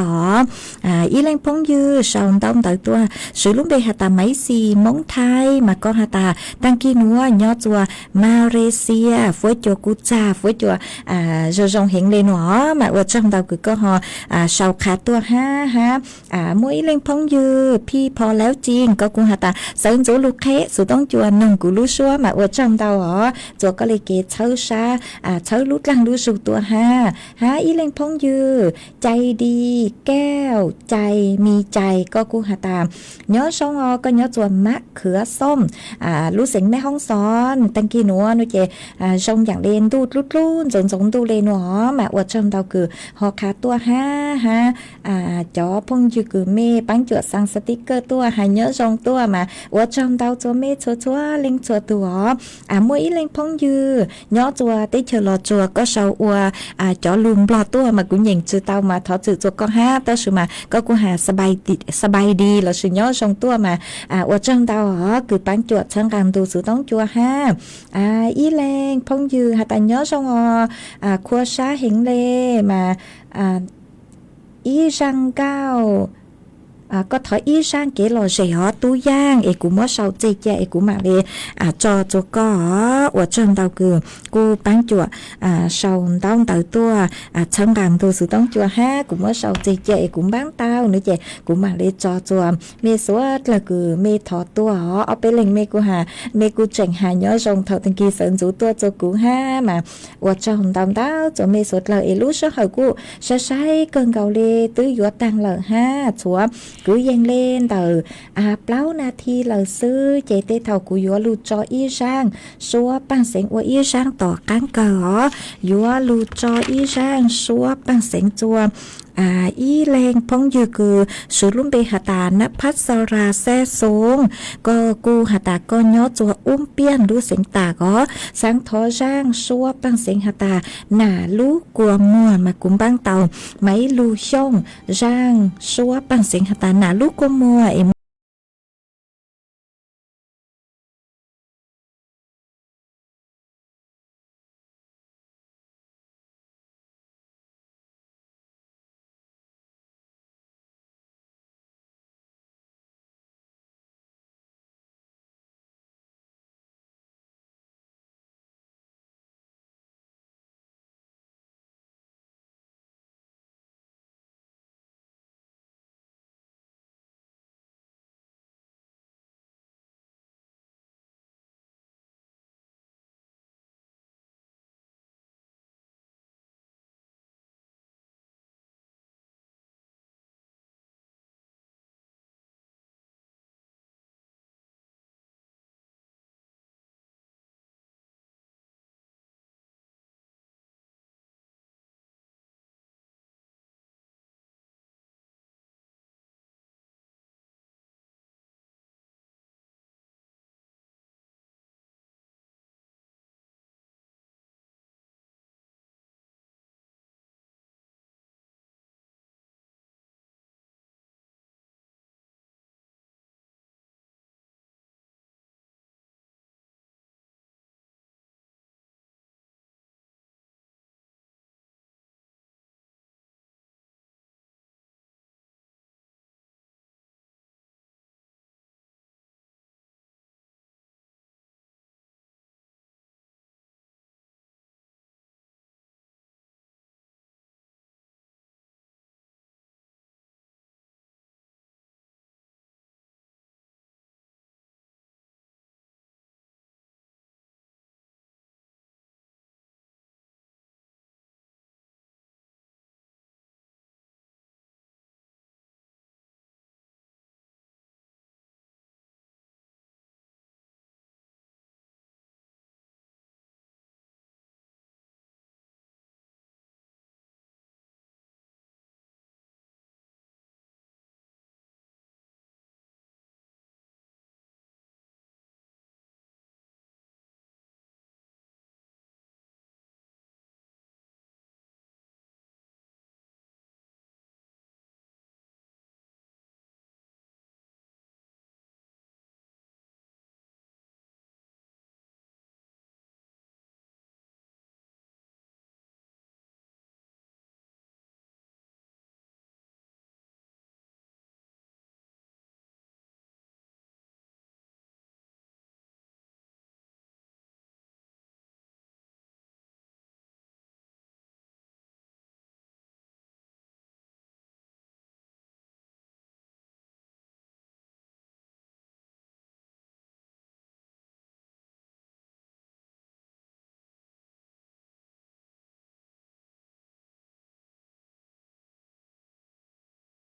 อีแรงพงยือชาวต้องเต่าตัวสือลุงเบหาตาไม้สีมงไทยมาก็หาตาตั้งกีนัวย้อจัวมาเลเซียฟวยจัวกุจาฟวยจัวจงเห็นเลยหนอมาอัวจังเต่าคือก็ฮอชาวขาตัวห้ามวยเล่งพงยือพี่พอแล้วจริงก็กูหาตาเซินจูลูกเคะสุต้องจัวหนึ่งกูรู้ชัวมาอัวจังเต่าจัวก็เลยเกเช่าชาเช่าลุดลังรู้สุตัวอีเล่งพงยือใจดีแก้วใจมีใจก็กูหาตาย้อชงก็ย้อจัวมะเขือส้มรู้เสียงแม่ห้องซ้อนตั้งกีนัวนุเจชงอย่างเลนดูดลุดลุ่นจงดูเลนหนอมาอัวจังเต่าคือหอขาตัวจอพงยือคือเมปังจวดสั่งสติกเกอร์ตัวหายเนื้อชงตัวมาอัวจังเต่าจัวเมชัวเล็งจัวตัวมวยเล็งพงยือย้อจัวติเชลอจัวก็เชาอัวจอลุมปลอตัวมากุญยิงจือเต่ามาทอจือจัวก็ตัวสุมาก็กูหาสบายดีแล้วสุย้อชงตัวมาอัวจังเต่าคือปังจวดช่างการดูสุต้องจัวอีแรงพงยือหาแต่ย้อชงครัวชาเห็งเลมาอีจังเก้าก็ถอยอีช่างเกลอเสียตู้ย่างเอกูมัวเสาเจแกเอกูมาเลยจอจัวก็อวดเชิงเตาคือกูปังจัวเสาต้องเตาตัวช่างการตัวสุต้องจัวกูมัวเสาเจแกเอกูบ้างเตาเนื้อเจกูมาเลยจอจัวเมสวดละคือเมถอตัวเอาไปเล่งเมกูเมกูเจ๋งหาย้อทรงเท่าตังกีเสริญจูตัวจัวกูมาอวดเชิงเตาเตาจัวเมสวดละเอลูชเหกูใช้เกินเกาเลยตื้อยัวตังละชัวcứ dành lên tờ bao na thi là sư chế tê thầu của yua lu cho y sang xua bằng sánh của y sang tỏ cán cờ yua lu cho y sang xua bằng sánh chuaอีแรงพงยือคือสุรุ่มเบหตาณพัสราแซ่สงก็กูหตาก็ย้อจัวเปี้ยนรู้เสียงตาก็สังทอจ้างซัวปังเสียงหตาหน้าลูกกลัวมัวมากุมบ้างเตาไม้ลูช่องจ้างซัวปังเสียงหตาหน้าลูกกลัวมัว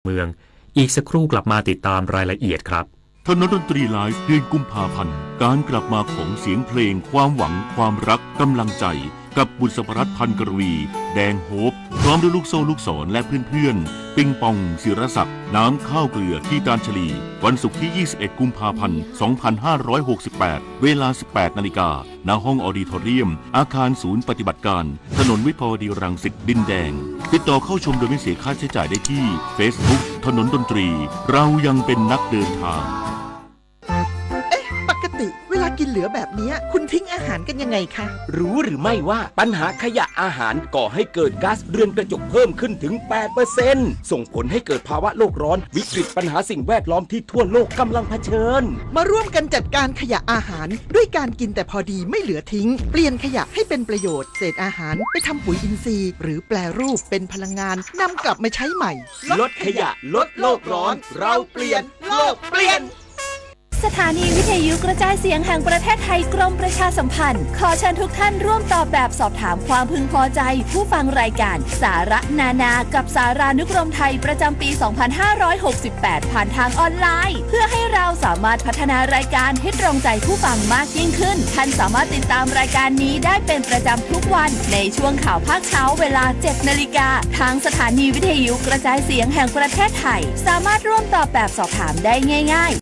เมืองอีกสักครู่กลับมาติดตามรายละเอียดครับ ถนนดนตรีไลฟ์เดือนกุมภาพันธ์การกลับมาของเสียงเพลงความหวังความรักกำลังใจกับบุษบรัตน์พันกรวีแดงโฮปพร้อมด้วยลูกโซ่ลูกศรและเพื่อนๆปิงปองศิรศักดิ์น้ำข้าวเกลือที่ตาลชลีวันศุกร์ที่ 21 กุมภาพันธ์ 2568 เวลา 18 นาฬิกาณห้องออดิทอเรียมอาคารศูนย์ปฏิบัติการถนนวิภาวดีรังสิตดินแดงติดต่อเข้าชมโดยไม่เสียค่าใช้จ่ายได้ที่ Facebook ถนนดนตรีเรายังเป็นนักเดินทางปกติเวลากินเหลือแบบนี้คุณทิ้งอาหารกันยังไงคะ รู้หรือไม่ว่าปัญหาขยะอาหารก่อให้เกิดก๊าซเรือนกระจกเพิ่มขึ้นถึง 8% ส่งผลให้เกิดภาวะโลกร้อนวิกฤตปัญหาสิ่งแวดล้อมที่ทั่วโลกกำลังเผชิญมาร่วมกันจัดการขยะอาหารด้วยการกินแต่พอดีไม่เหลือทิ้งเปลี่ยนขยะให้เป็นประโยชน์เศษอาหารไปทำปุ๋ยอินทรีย์หรือแปรรูปเป็นพลังงานนำกลับมาใช้ใหม่ลดขยะลดโลกร้อนเราเปลี่ยนโลกเปลี่ยนสถานีวิทยุกระจายเสียงแห่งประเทศไทยกรมประชาสัมพันธ์ขอเชิญทุกท่านร่วมตอบแบบสอบถามความพึงพอใจผู้ฟังรายการสาระนานากับสารานุกรมไทยประจำปี 2568 ผ่านทางออนไลน์เพื่อให้เราสามารถพัฒนารายการให้ตรงใจผู้ฟังมากยิ่งขึ้นท่านสามารถติดตามรายการนี้ได้เป็นประจำทุกวันในช่วงข่าวภาคเช้าเวลา 7 นาฬิกาทางสถานีวิทยุกระจายเสียงแห่งประเทศไทยสามารถร่วมตอบแบบสอบถามได้ง่ายๆ